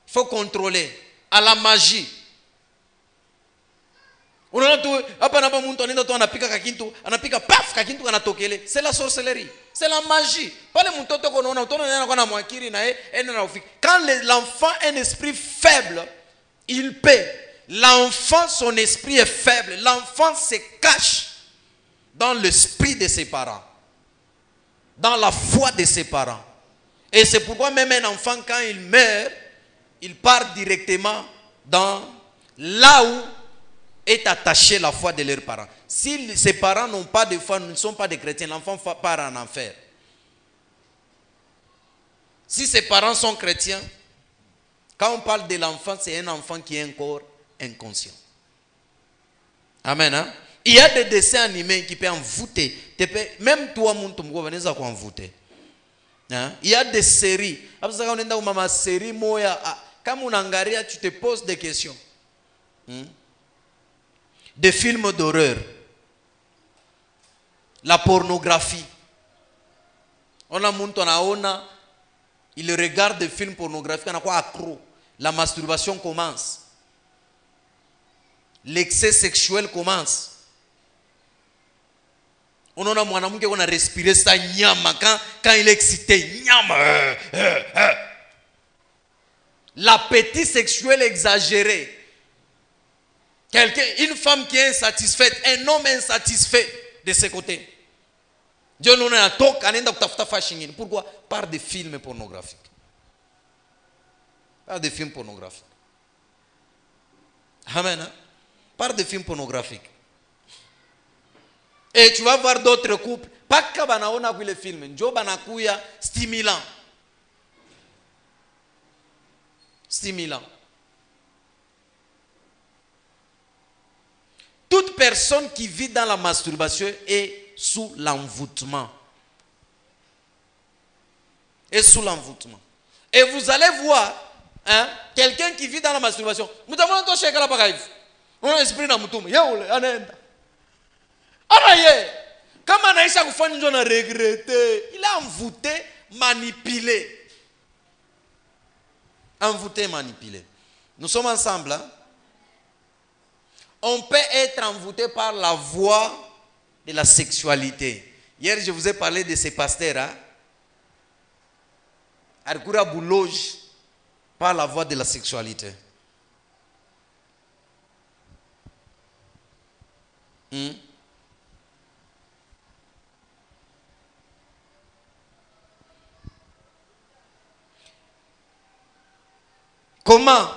Il faut contrôler. À la magie. C'est la sorcellerie. C'est la magie. Quand l'enfant a un esprit faible, il paie. L'enfant, son esprit est faible. L'enfant se cache dans l'esprit de ses parents. Dans la foi de ses parents. Et c'est pourquoi même un enfant, quand il meurt, il part directement dans là où est attachée la foi de leurs parents. Si ses parents n'ont pas de foi, ne sont pas des chrétiens, l'enfant part en enfer. Si ses parents sont chrétiens, quand on parle de l'enfant, c'est un enfant qui est encore inconscient. Amen. Hein? Il y a des dessins animés qui peuvent envoûter. Même toi, mon tombeau, vous pouvez envoûter. Il y a des séries. Quand on angaria, tu te poses des questions. Des films d'horreur. La pornographie. Il regarde des films pornographiques, on a quoi accro. La masturbation commence. L'excès sexuel commence. On a mon amour qui a respiré ça nyama quand il est excité. Nyama. L'appétit sexuel exagéré. Une femme qui est insatisfaite, un homme insatisfait de ses côtés. Pourquoi? Par des films pornographiques. Par des films pornographiques. Amen. Hein? Par des films pornographiques. Et tu vas voir d'autres couples. Pas que les films. Stimulant. Stimulant. Toute personne qui vit dans la masturbation est sous l'envoûtement. Est sous l'envoûtement. Et vous allez voir, hein, quelqu'un qui vit dans la masturbation. On a esprit dans mutum. Comme Anaïsa Koufani a regretté, il a envoûté, manipulé. Envoûté, manipulé. Nous sommes ensemble. Hein? On peut être envoûté par la voie de la sexualité. Hier, je vous ai parlé de ces pasteurs. Arkura Bouloge. par la voie de la sexualité. Comment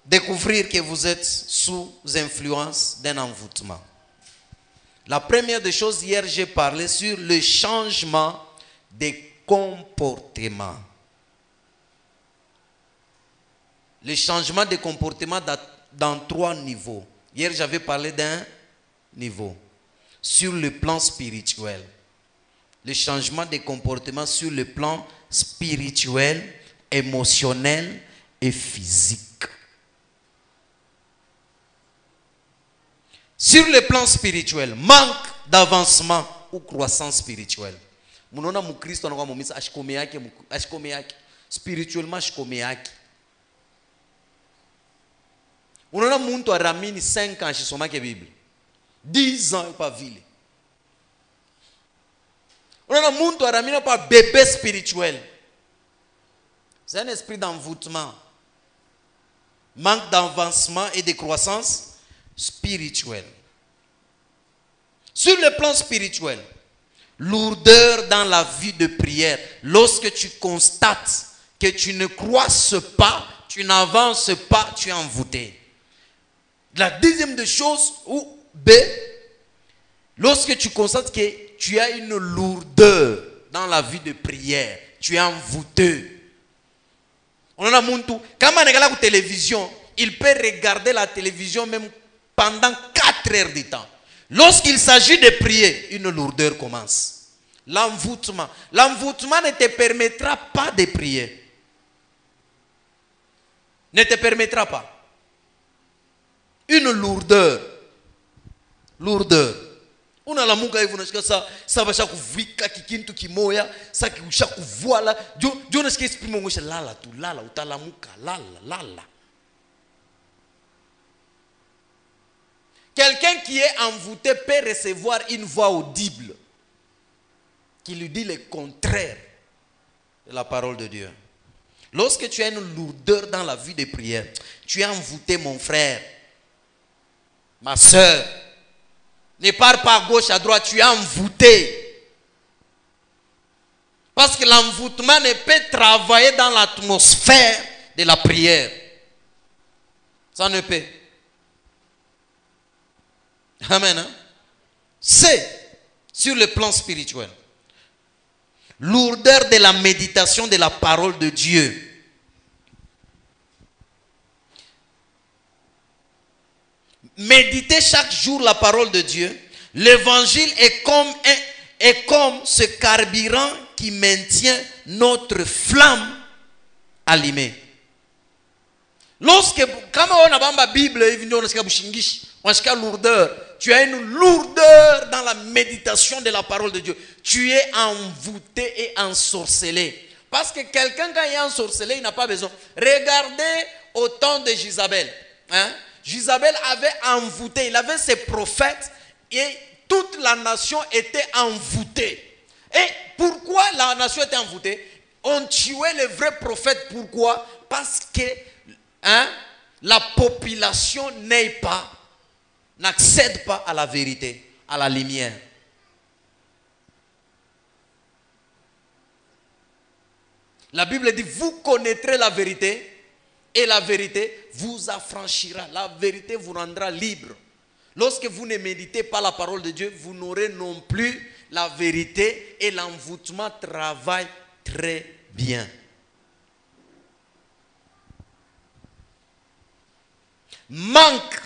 découvrir que vous êtes sous influence d'un envoûtement? La première des choses, hier j'ai parlé sur le changement des comportements. Le changement des comportements dans 3 niveaux. Hier j'avais parlé d'un niveau. Sur le plan spirituel. Le changement des comportements sur le plan spirituel, émotionnel et physique. Sur le plan spirituel, manque d'avancement ou croissance spirituelle. Munona mu Kristo anakuwa mumisa ashikomeaki spirituellement ashikomeaki. Unaona muntu aramini 5 ans ashisomake Bible. 10 ans pas vile. Unaona muntu aramina pas bébé spirituel. C'est un esprit d'envoûtement. Manque d'avancement et de croissance spirituelle. Sur le plan spirituel, lourdeur dans la vie de prière. Lorsque tu constates que tu ne croisses pas, tu n'avances pas, tu es envoûté. La deuxième des choses, ou B, lorsque tu constates que tu as une lourdeur dans la vie de prière, tu es envoûté. On a muntu, quand on regarde la télévision, il peut regarder la télévision même pendant 4 heures de temps. Lorsqu'il s'agit de prier, une lourdeur commence. L'envoûtement. L'envoûtement ne te permettra pas de prier. Ne te permettra pas. Une lourdeur. Lourdeur. Una la munga hivi unashika sa basha kuvika kikintu kimoya, sa kisha kuvoila, jo unashika exprime ngosha lala tu, lala utalamuka, lala. Quelqu'un qui est envoûté peut recevoir une voix audible qui lui dit le contraire de la parole de Dieu. Lorsque tu as une lourdeur dans la vie de prière, tu es envoûté, mon frère, ma soeur. Ne pars pas à gauche, à droite, tu es envoûté. Parce que l'envoûtement ne peut travailler dans l'atmosphère de la prière. Ça ne peut. Amen. Hein? C'est sur le plan spirituel. Lourdeur de la méditation de la parole de Dieu. Méditer chaque jour la parole de Dieu. L'évangile est comme ce carburant qui maintient notre flamme allumée. Lorsque, quand on a la Bible, on a lourdeur. Tu as une lourdeur dans la méditation de la parole de Dieu. Tu es envoûté et ensorcelé. Parce que quelqu'un, quand il est ensorcelé, il n'a pas besoin. Regardez au temps de Jézabel. Hein? Jézabel avait envoûté. Il avait ses prophètes et toute la nation était envoûtée. Et pourquoi la nation était envoûtée? On tuait les vrais prophètes. Pourquoi? Parce que la population n'accède pas à la vérité, à la lumière. La Bible dit, vous connaîtrez la vérité et la vérité vous affranchira. La vérité vous rendra libre. Lorsque vous ne méditez pas la parole de Dieu, vous n'aurez non plus la vérité et l'envoûtement travaille très bien. Manque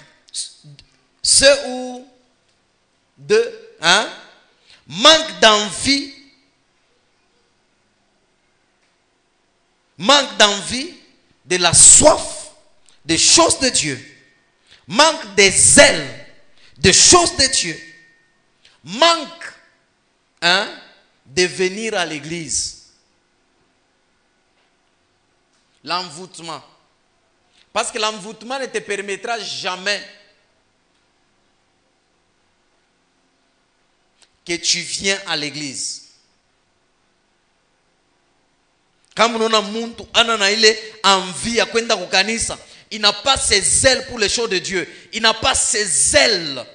ce ou de manque d'envie, de la soif des choses de Dieu, manque des zèles des choses de Dieu, manque de venir à l'église. L'envoûtement. Parce que l'envoûtement ne te permettra jamais que tu viens à l'église. Kama unaona mtu ana na ile envie ya kwenda kukanisa, il n'a pas ses zèles pour les choses de Dieu. Il n'a pas ses zèles.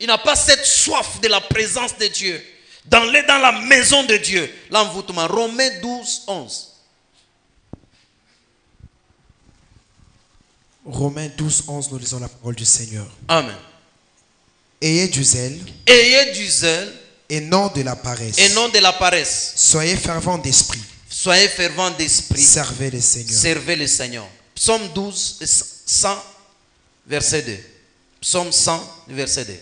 Il n'a pas cette soif de la présence de Dieu. Dans la maison de Dieu. L'envoûtement. Romains 12, 11. Romains 12, 11, nous lisons la parole du Seigneur. Amen. Ayez du zèle. Ayez du zèle. Et non de la paresse. Et non de la paresse. Soyez fervents d'esprit. Soyez fervents d'esprit. Servez le Seigneur. Servez le Seigneur. Psaume 12, 100, verset 2. Psaume 100, verset 2.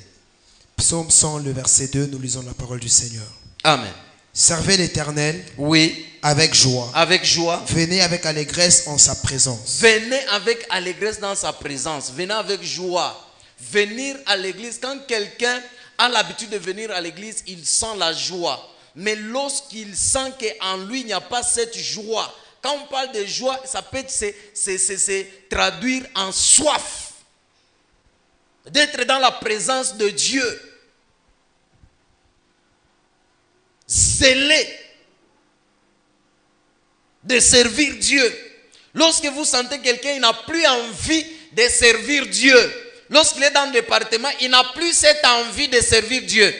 Psaume 100, le verset 2, nous lisons la parole du Seigneur. Amen. Servez l'Éternel. Oui. Avec joie. Avec joie. Venez avec allégresse en sa présence. Venez avec allégresse dans sa présence. Venez avec joie. Venir à l'église. Quand quelqu'un a l'habitude de venir à l'église, il sent la joie. Mais lorsqu'il sent qu'en lui, il n'y a pas cette joie. Quand on parle de joie, ça peut se traduire en soif. D'être dans la présence de Dieu. Zélé. De servir Dieu. Lorsque vous sentez quelqu'un, il n'a plus envie de servir Dieu. Lorsqu'il est dans le département, il n'a plus cette envie de servir Dieu.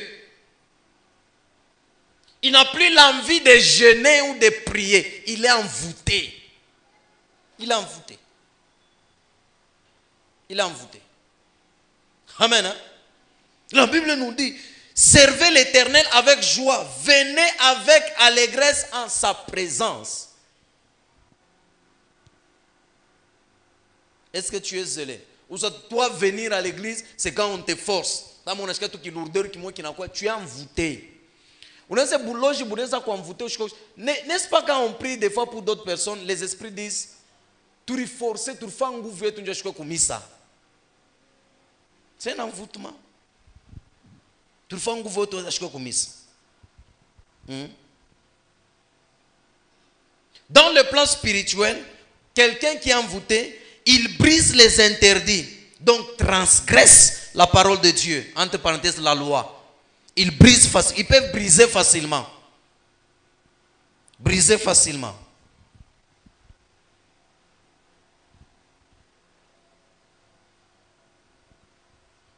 Il n'a plus l'envie de jeûner ou de prier. Il est envoûté. Il est envoûté. Il est envoûté. Amen. Hein? La Bible nous dit, servez l'Éternel avec joie. Venez avec allégresse en sa présence. Est-ce que tu es zélé? Ou ça, toi, venir à l'église, c'est quand on te force. Tu es envoûté. N'est-ce pas quand on prie des fois pour d'autres personnes, les esprits disent, tu es forcé, tu fais un gouvernement, tu as ça. C'est un envoûtement. Tu fais un gouvernement, tu as ça. Dans le plan spirituel, quelqu'un qui est envoûté, il brise les interdits, donc transgresse la parole de Dieu, entre parenthèses la loi. Ils peuvent briser facilement. Briser facilement.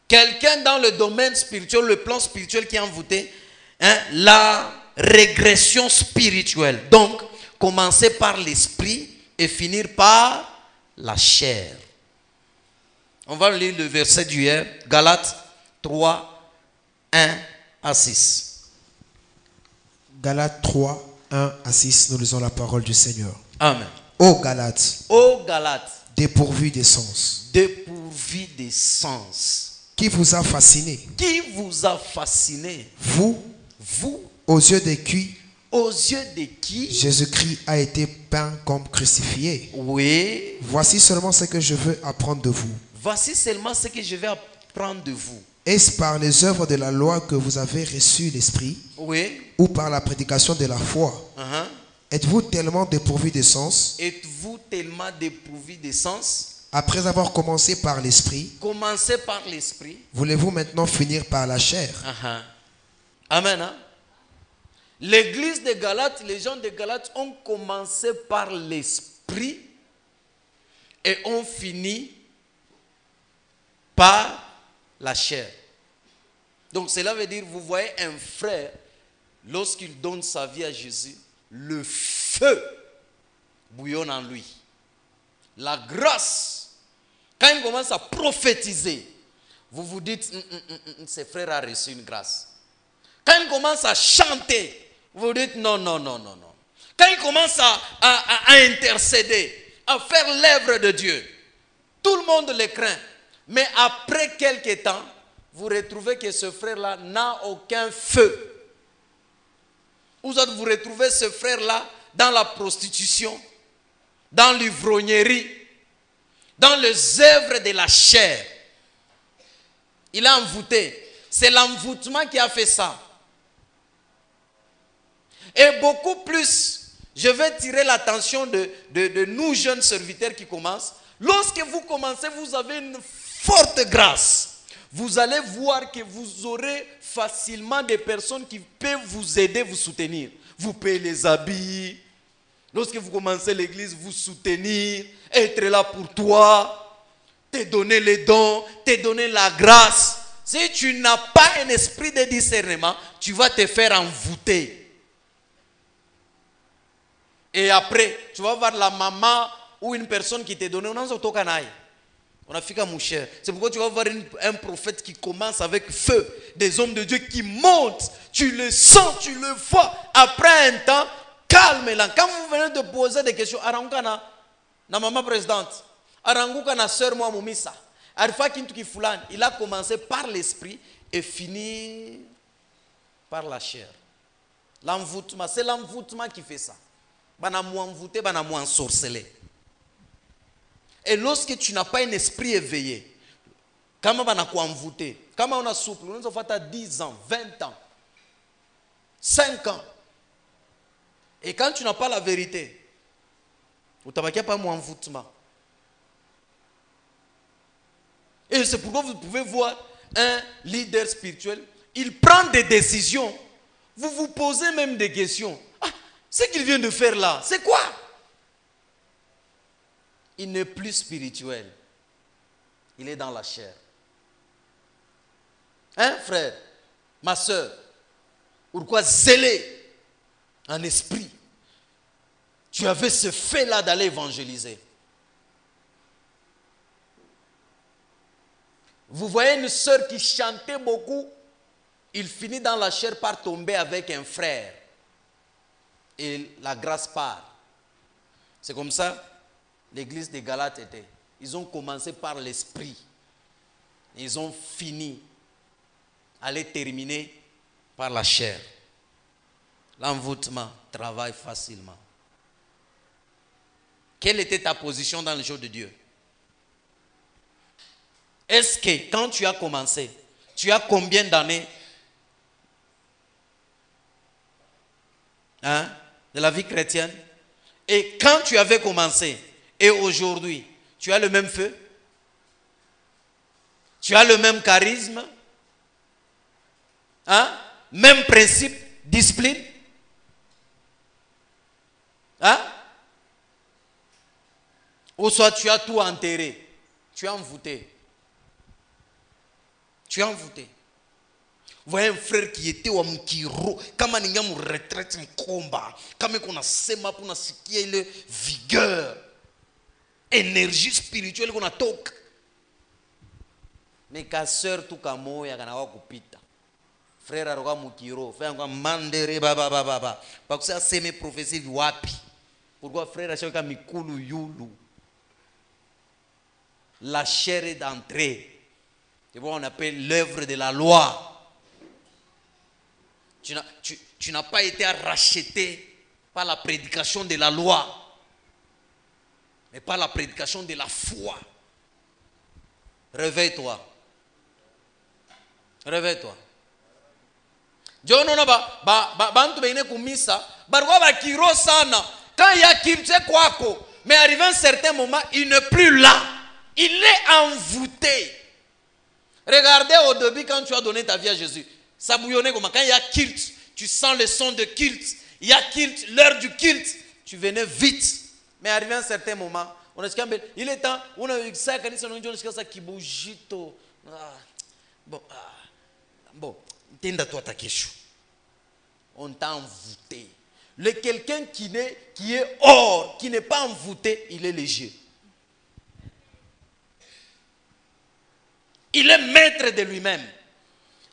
Quelqu'un dans le domaine spirituel, le plan spirituel qui est envoûté, la régression spirituelle. Donc, commencer par l'esprit et finir par la chair. On va lire le verset d'hier, Galates 3, 1 à 6. Galates 3, 1 à 6, nous lisons la parole du Seigneur. Amen. Ô Galates, dépourvus des sens. Dépourvus des sens. Qui vous a fasciné? Qui vous a fasciné? Vous, aux yeux de qui? Aux yeux de qui? Jésus-Christ a été peint comme crucifié. Oui. Voici seulement ce que je veux apprendre de vous. Voici seulement ce que je vais apprendre de vous. Est-ce par les œuvres de la loi que vous avez reçu l'Esprit? Oui. Ou par la prédication de la foi? Êtes-vous tellement dépourvu de sens? Êtes-vous tellement dépourvu de sens? Après avoir commencé par l'Esprit, commencez par l'Esprit. Voulez-vous maintenant finir par la chair? Amen. Hein? L'église de Galates, les gens de Galates ont commencé par l'Esprit et ont fini par la chair. Donc cela veut dire, vous voyez un frère, lorsqu'il donne sa vie à Jésus, le feu bouillonne en lui. La grâce, quand il commence à prophétiser, vous vous dites, ce frère a reçu une grâce. Quand il commence à chanter, vous vous dites, non. Quand il commence à intercéder, à faire l'œuvre de Dieu, tout le monde le craint. Mais après quelques temps, vous retrouvez que ce frère-là n'a aucun feu. Vous retrouvez ce frère-là dans la prostitution, dans l'ivrognerie, dans les œuvres de la chair. Il est envoûté. C'est l'envoûtement qui a fait ça. Et beaucoup plus, je vais tirer l'attention de nous jeunes serviteurs qui commencent. Lorsque vous commencez, vous avez une forte grâce. Vous allez voir que vous aurez facilement des personnes qui peuvent vous aider, vous soutenir. Vous payez les habits, Lorsque vous commencez l'église, vous soutenir, être là pour toi, te donner les dons, te donner la grâce. Si tu n'as pas un esprit de discernement, tu vas te faire envoûter. Et après, tu vas voir la maman ou une personne qui t'a donné, on a fait mon cher. C'est pourquoi tu vas voir un prophète qui commence avec feu, des hommes de Dieu qui montent, tu le sens, tu le vois. Après un temps, calme-la. Quand vous venez de poser des questions, Arangana, na maman présidente, Aranguka na sœur moi Moumissa, Arifa Kintuki Fulani, il a commencé par l'esprit et fini par la chair. L'envoûtement, c'est l'envoûtement qui fait ça. Banamou envoûté, banamou ensorcelé. Et lorsque tu n'as pas un esprit éveillé, comment banamou envoûté, comment on a souple, on a fait à 10 ans, 20 ans, 5 ans. Et quand tu n'as pas la vérité, vous n'avez pas mon envoûtement. Et c'est pourquoi vous pouvez voir un leader spirituel, il prend des décisions. Vous vous posez même des questions. Ah, ce qu'il vient de faire là, c'est quoi? Il n'est plus spirituel. Il est dans la chair. Hein, frère? Ma soeur? Pourquoi zélé en esprit? Tu avais ce fait-là d'aller évangéliser. Vous voyez une sœur qui chantait beaucoup, il finit dans la chair par tomber avec un frère. Et la grâce part. C'est comme ça l'église des Galates était. Ils ont commencé par l'esprit. Ils ont fini à les terminer par la chair. L'envoûtement travaille facilement. Quelle était ta position dans le jour de Dieu? Est-ce que quand tu as commencé, tu as combien d'années de la vie chrétienne? Et quand tu avais commencé et aujourd'hui, tu as le même feu? Tu as le même charisme? Même principe, discipline? Ou soit tu as tout enterré, tu es envoûté. Tu es envoûté. Vous voyez un frère qui était au Mkiro, comme un ingam retraite en combat, comme on a sema pour nasikia le vigueur, énergie spirituelle qu'on a tok. Mais casseur tout comme moi, il y a un kupita. Frère aroga Mkiro, frère aroga mandere baba baba. Parce que ça c'est mes prophéties wapi. Pourquoi frère achoka mikulu yulu. La chair est d'entrée. C'est pourquoi on appelle l'œuvre de la loi. Tu n'as pas été racheté par la prédication de la loi, mais par la prédication de la foi. Réveille-toi. Réveille-toi. Quand il y a Kimse Kwako, mais arrivé à un certain moment, il n'est plus là. Il est envoûté. Regardez au début quand tu as donné ta vie à Jésus. Ça bouillonnait comment? Quand il y a culte, tu sens le son de culte. Il y a culte, l'heure du culte. Tu venais vite. Mais arrivé à un certain moment, on a dit, il est temps, on a eu ça, qui bouge. Bon, toi ta question. On t'a envoûté. Le quelqu'un qui est hors, qui n'est pas envoûté, il est léger. Il est maître de lui-même.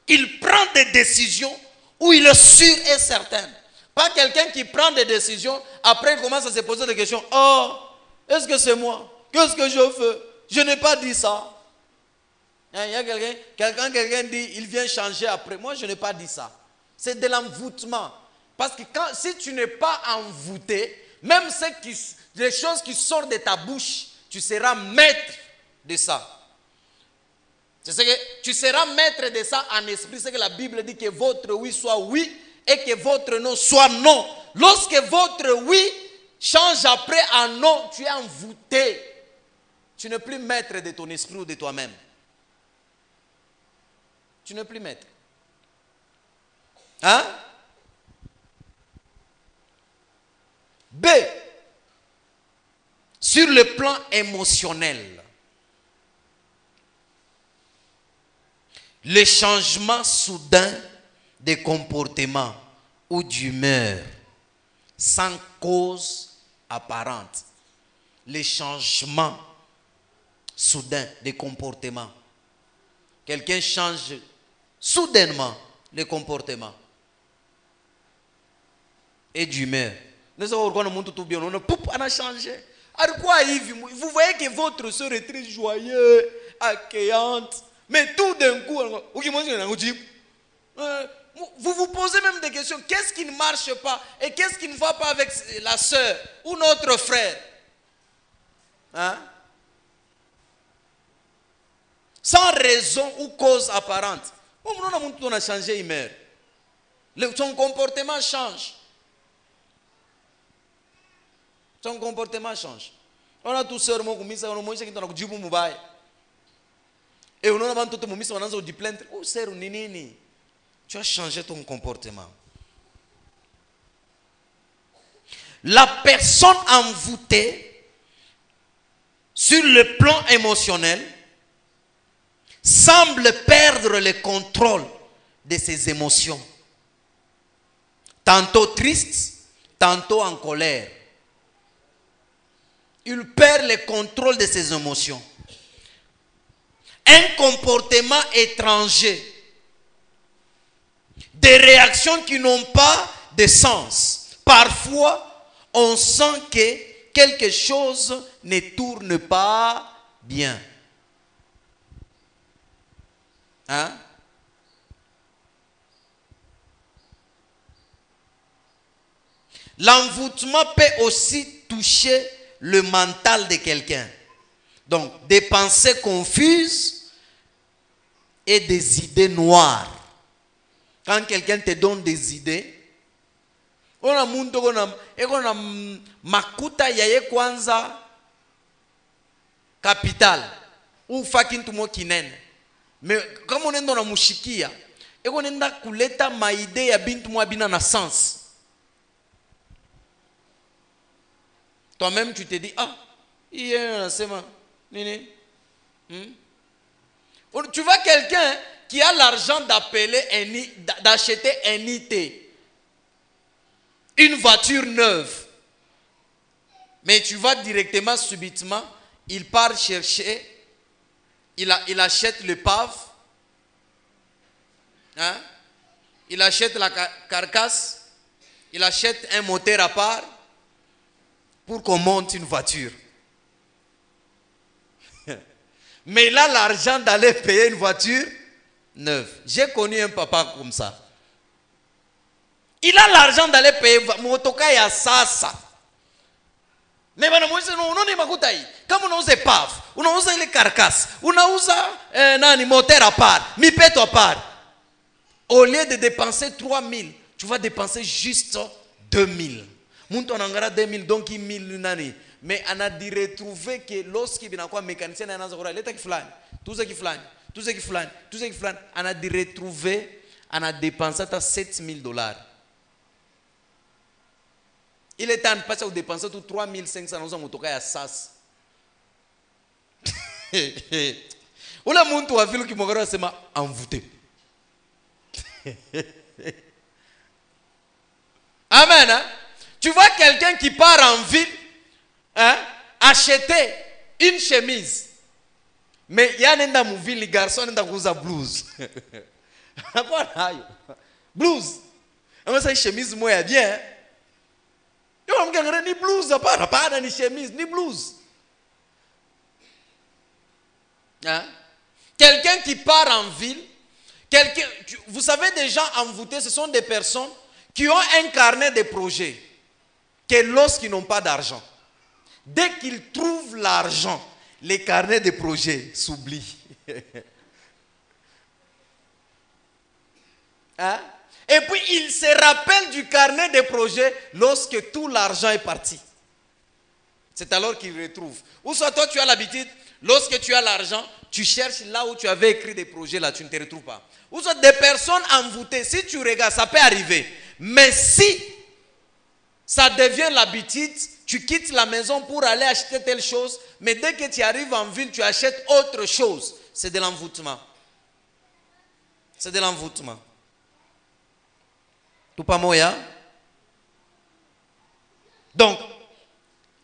Il prend des décisions où il est sûr et certain. Pas quelqu'un qui prend des décisions, après il commence à se poser des questions. Oh, est-ce que c'est moi? Qu'est-ce que je fais? Je n'ai pas dit ça. Il y a quelqu'un dit, il vient changer après. Moi, je n'ai pas dit ça. C'est de l'envoûtement. Parce que si tu n'es pas envoûté, même les choses qui sortent de ta bouche, tu seras maître de ça. C'est que tu seras maître de ça en esprit. C'est que la Bible dit que votre oui soit oui et que votre non soit non. Lorsque votre oui change après en non, tu es envoûté. Tu n'es plus maître de ton esprit ou de toi-même. Tu n'es plus maître. B. sur le plan émotionnel, le changement soudain de comportement ou d'humeur sans cause apparente. Le changement soudain de comportement. Quelqu'un change soudainement le comportement et d'humeur. Nous savons pourquoi nous tout bien, on a changé. Vous voyez que votre soeur est très joyeuse, accueillante, mais tout d'un coup, vous vous posez même des questions. Qu'est-ce qui ne marche pas et qu'est-ce qui ne va pas avec la soeur ou notre frère? Hein? Sans raison ou cause apparente. On a changé d'humeur. Son comportement change. Son comportement change. On a tous seulement commis ça, on a mangé qui dit pour moubaye. Et on a tout le monde on a dit plainte. Oh sœur nini, tu as changé ton comportement. La personne envoûtée sur le plan émotionnel semble perdre le contrôle de ses émotions. Tantôt triste, tantôt en colère. Il perd le contrôle de ses émotions. Un comportement étranger. Des réactions qui n'ont pas de sens. Parfois, on sent que quelque chose ne tourne pas bien. Hein? L'envoûtement peut aussi toucher le mental de quelqu'un. Donc, des pensées confuses et des idées noires. Quand quelqu'un te donne des idées, on a makuta yaye kwanza capital ou fakintumo kinene. Mais comme on est dans la mouchikia, et on est dans kuleta maide ya bintu mwa bina na sens. Toi-même tu te dis il y a un enseignement. Tu vois quelqu'un qui a l'argent d'acheter un IT, une voiture neuve, mais tu vas directement, subitement, il part chercher. Il achète le pave, hein? Il achète la carcasse, il achète un moteur à part pour qu'on monte une voiture. Mais il a l'argent d'aller payer une voiture neuve. J'ai connu un papa comme ça. Il a l'argent d'aller payer motoka ya sasa. Mais comme on usa pave, on usa les carcasses, on usa moteur à part, mipeto à part. Au lieu de dépenser 3000, tu vas dépenser juste 2000. Muntu anangara 2000 donc 1000 nani. Mais on a dit retrouver que lorsqu'il vient quoi mécanicien anaanza kura leta kiflani, tuze kiflani, tuze kiflani, tuze kiflani, on a dit retrouver, on a dépensé à $7000. Il est temps de passer à dépenser tout 3500 dans un motoka à SAS. Ou la monde a vu qui m'a c'est envoûté. Amen. Hein? Tu vois quelqu'un qui part en ville, hein, acheter une chemise. Mais il y a un ville, les garçons ont une blouse. Blouse. Une chemise, moi, bien. Il n'y a ni blouse, pas ni chemise, ni blouse. Hein? Quelqu'un qui part en ville, vous savez, des gens envoûtés, ce sont des personnes qui ont un carnet de projets, que lorsqu'ils n'ont pas d'argent, dès qu'ils trouvent l'argent, les carnets de projets s'oublient. Hein? Et puis, il se rappelle du carnet des projets lorsque tout l'argent est parti. C'est alors qu'il retrouve. Ou soit toi, tu as l'habitude, lorsque tu as l'argent, tu cherches là où tu avais écrit des projets, là, tu ne te retrouves pas. Ou soit des personnes envoûtées, si tu regardes, ça peut arriver. Mais si ça devient l'habitude, tu quittes la maison pour aller acheter telle chose, mais dès que tu arrives en ville, tu achètes autre chose. C'est de l'envoûtement. C'est de l'envoûtement. Tout pas moya. Donc,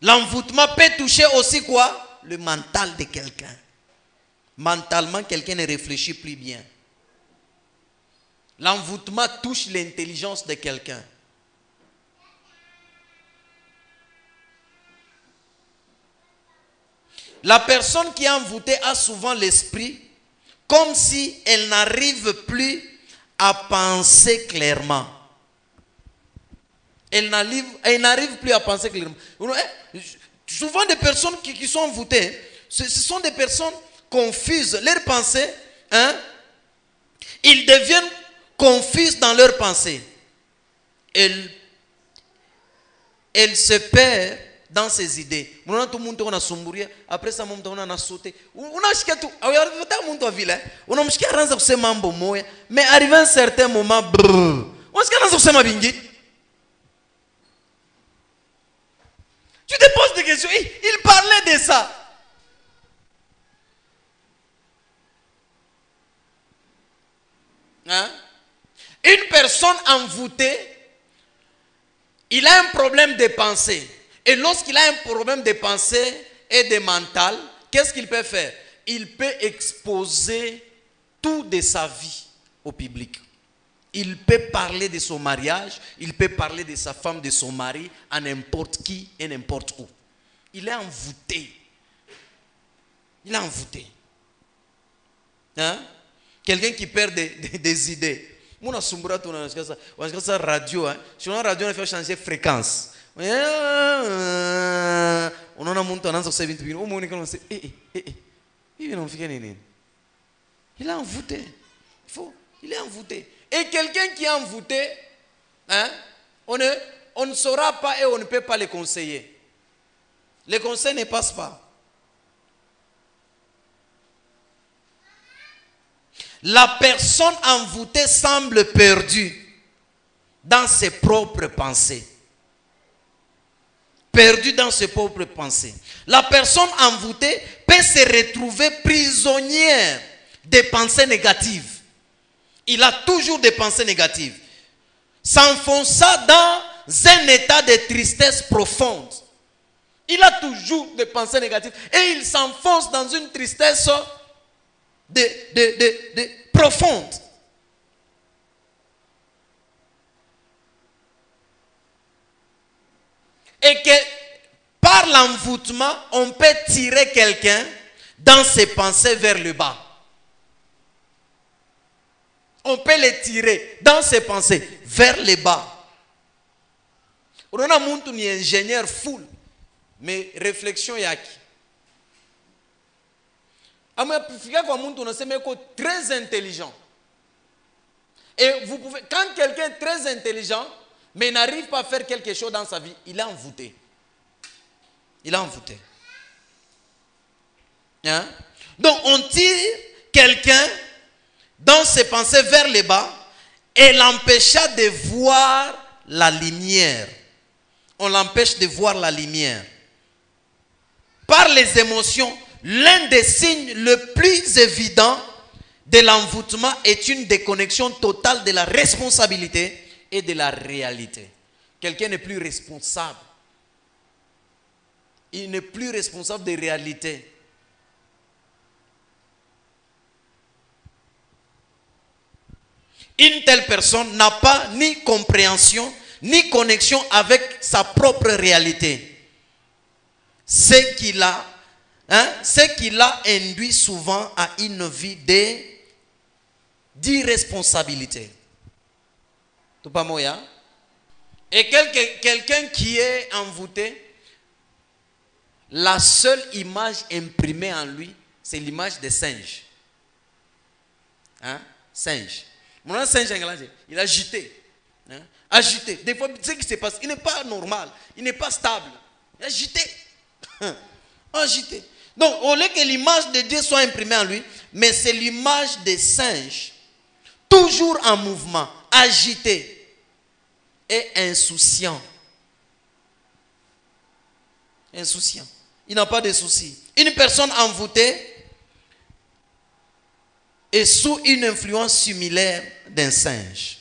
l'envoûtement peut toucher aussi quoi? Le mental de quelqu'un. Mentalement, quelqu'un ne réfléchit plus bien. L'envoûtement touche l'intelligence de quelqu'un. La personne qui est envoûtée a souvent l'esprit comme si elle n'arrive plus à penser clairement. Elle n'arrive plus à penser clairement. Souvent des personnes qui sont envoûtées, ce sont des personnes confuses. Leurs pensées, ils deviennent confuses dans leurs pensées. Elles se perdent dans ses idées. Après ça, on a sauté. Mais arrivé à un certain moment, tu te poses des questions. Il parlait de ça. Une personne envoûtée, il a un problème de pensée. Et lorsqu'il a un problème de pensée et de mental, qu'est-ce qu'il peut faire? Il peut exposer tout de sa vie au public. Il peut parler de son mariage, il peut parler de sa femme, de son mari, à n'importe qui et n'importe où. Il est envoûté. Il est envoûté. Quelqu'un qui perd des idées. On a radio. Sur la radio, on a fait changer de fréquence. On a monté en il est envoûté. Il est envoûté. Et quelqu'un qui est envoûté, on ne saura pas et on ne peut pas le conseiller. Les conseils ne passent pas. La personne envoûtée semble perdue dans ses propres pensées. Perdue dans ses propres pensées. La personne envoûtée peut se retrouver prisonnière des pensées négatives. Il a toujours des pensées négatives. S'enfonça dans un état de tristesse profonde. Il a toujours des pensées négatives. Et il s'enfonce dans une tristesse profonde. Et que par l'envoûtement, on peut tirer quelqu'un dans ses pensées vers le bas. On peut les tirer dans ses pensées vers le bas. On a un ingénieur full, mais réflexion yaki. Très intelligent. Et vous pouvez, quand quelqu'un est très intelligent, mais n'arrive pas à faire quelque chose dans sa vie, il est envoûté. Il est envoûté. Donc on tire quelqu'un dans ses pensées vers le bas et l'empêcha de voir la lumière. On l'empêche de voir la lumière. Par les émotions, l'un des signes le plus évident de l'envoûtement est une déconnexion totale de la responsabilité et de la réalité. Quelqu'un n'est plus responsable. Il n'est plus responsable des réalités. Une telle personne n'a pas ni compréhension, ni connexion avec sa propre réalité. Ce qui l'a induit souvent à une vie d'irresponsabilité. Tout pas moya. Et quelqu'un qui est envoûté, la seule image imprimée en lui, c'est l'image des singes. Singe. Mon singe, il a agité. Agité. Des fois, ce qui se passe, il n'est pas normal. Il n'est pas stable. Il est agité. Agité. Donc, au lieu que l'image de Dieu soit imprimée en lui, mais c'est l'image des singes, toujours en mouvement, agité et insouciant. Insouciant. Il n'a pas de soucis. Une personne envoûtée est sous une influence similaire d'un singe.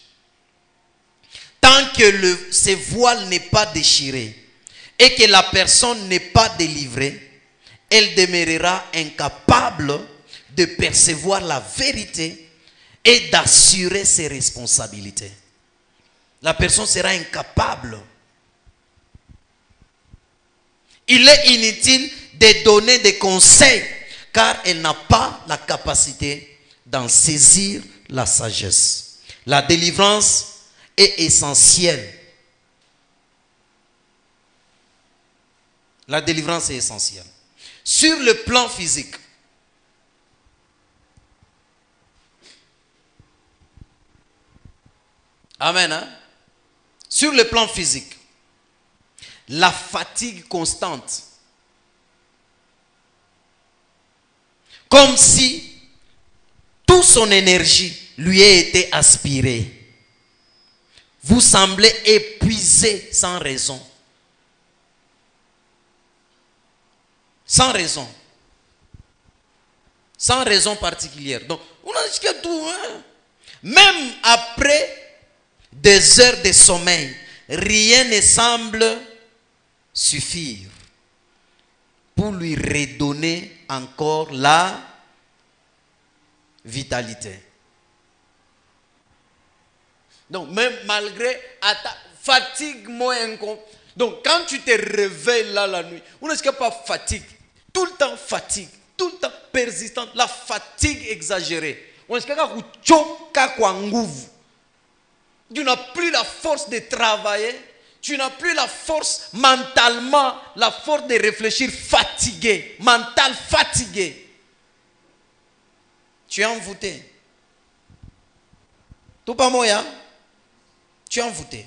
Tant que ses voiles n'est pas déchiré et que la personne n'est pas délivrée, elle demeurera incapable de percevoir la vérité et d'assurer ses responsabilités. La personne sera incapable. Il est inutile de donner des conseils car elle n'a pas la capacité d'en saisir la sagesse. La délivrance est essentielle. La délivrance est essentielle. Sur le plan physique, amen. Hein? Sur le plan physique, la fatigue constante, comme si toute son énergie lui ait été aspirée. Vous semblez épuisé sans raison. Sans raison. Sans raison particulière. Donc, on a dit que tout, hein? Même après des heures de sommeil, rien ne semble suffire pour lui redonner encore la vitalité. Donc, même malgré fatigue, donc, quand tu te réveilles là la nuit, on n'est pas fatigue, tout le temps fatigue, tout le temps persistante, la fatigue exagérée. On n'est pas tu n'as plus la force de travailler, tu n'as plus la force mentalement, la force de réfléchir, fatigué, mental fatigué. Tu es envoûté. Tout pas moyen. Tu es envoûté.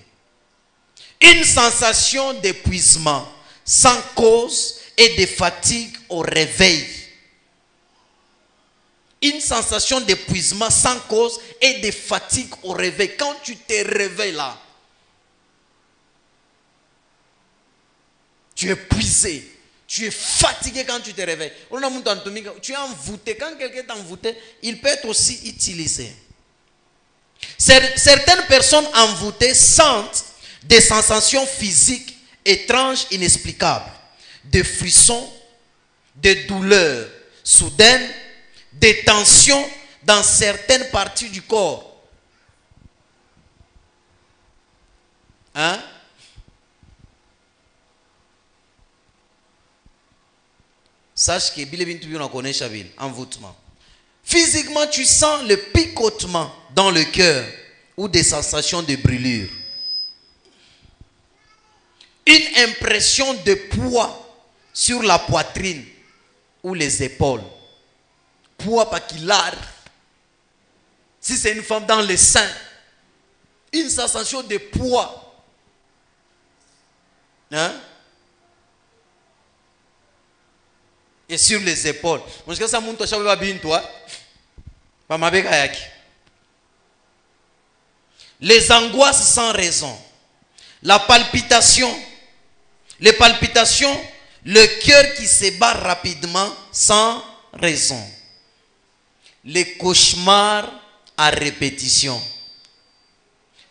Une sensation d'épuisement sans cause et de fatigue au réveil. Une sensation d'épuisement sans cause et de fatigue au réveil. Quand tu te réveilles là, tu es épuisé, tu es fatigué quand tu te réveilles. Tu es envoûté. Quand quelqu'un est envoûté, il peut être aussi utilisé. Certaines personnes envoûtées sentent des sensations physiques étranges, inexplicables, des frissons, des douleurs soudaines, des tensions dans certaines parties du corps. Hein? Sache que Bilebintubi on connaît Chaville, envoûtement. Physiquement, tu sens le picotement dans le cœur ou des sensations de brûlure. Une impression de poids sur la poitrine ou les épaules. Poids paquillard. Si c'est une femme dans les seins, une sensation de poids. Hein? Et sur les épaules. Les angoisses sans raison. La palpitation. Les palpitations. Le cœur qui se bat rapidement sans raison. Les cauchemars à répétition.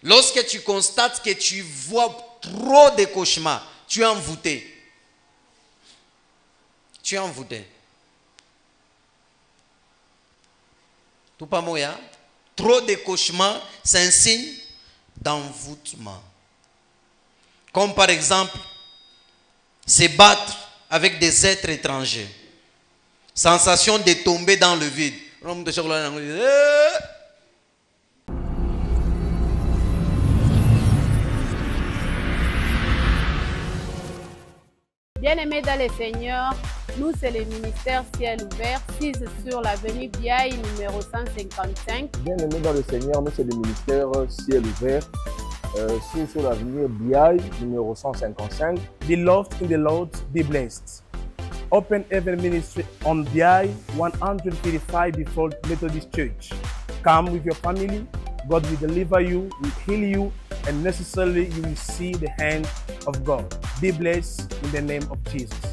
Lorsque tu constates que tu vois trop de cauchemars, tu es envoûté. Tu es envoûté. Tout pas moyen. Trop de cauchemars, c'est un signe d'envoûtement. Comme par exemple, se battre avec des êtres étrangers. Sensation de tomber dans le vide. Bien-aimés dans le Seigneur, nous c'est le ministère Ciel Ouvert, 6 sur l'avenue Biaï numéro 155. Bien-aimés dans le Seigneur, nous c'est le ministère Ciel Ouvert, 6 sur l'avenue Biaï numéro 155. Beloved in the Lord, be blessed. Open Heaven Ministry on Biaï 135 before Methodist Church. Come with your family. God will deliver you, will heal you, and necessarily you will see the hand of God. Be blessed in the name of Jesus.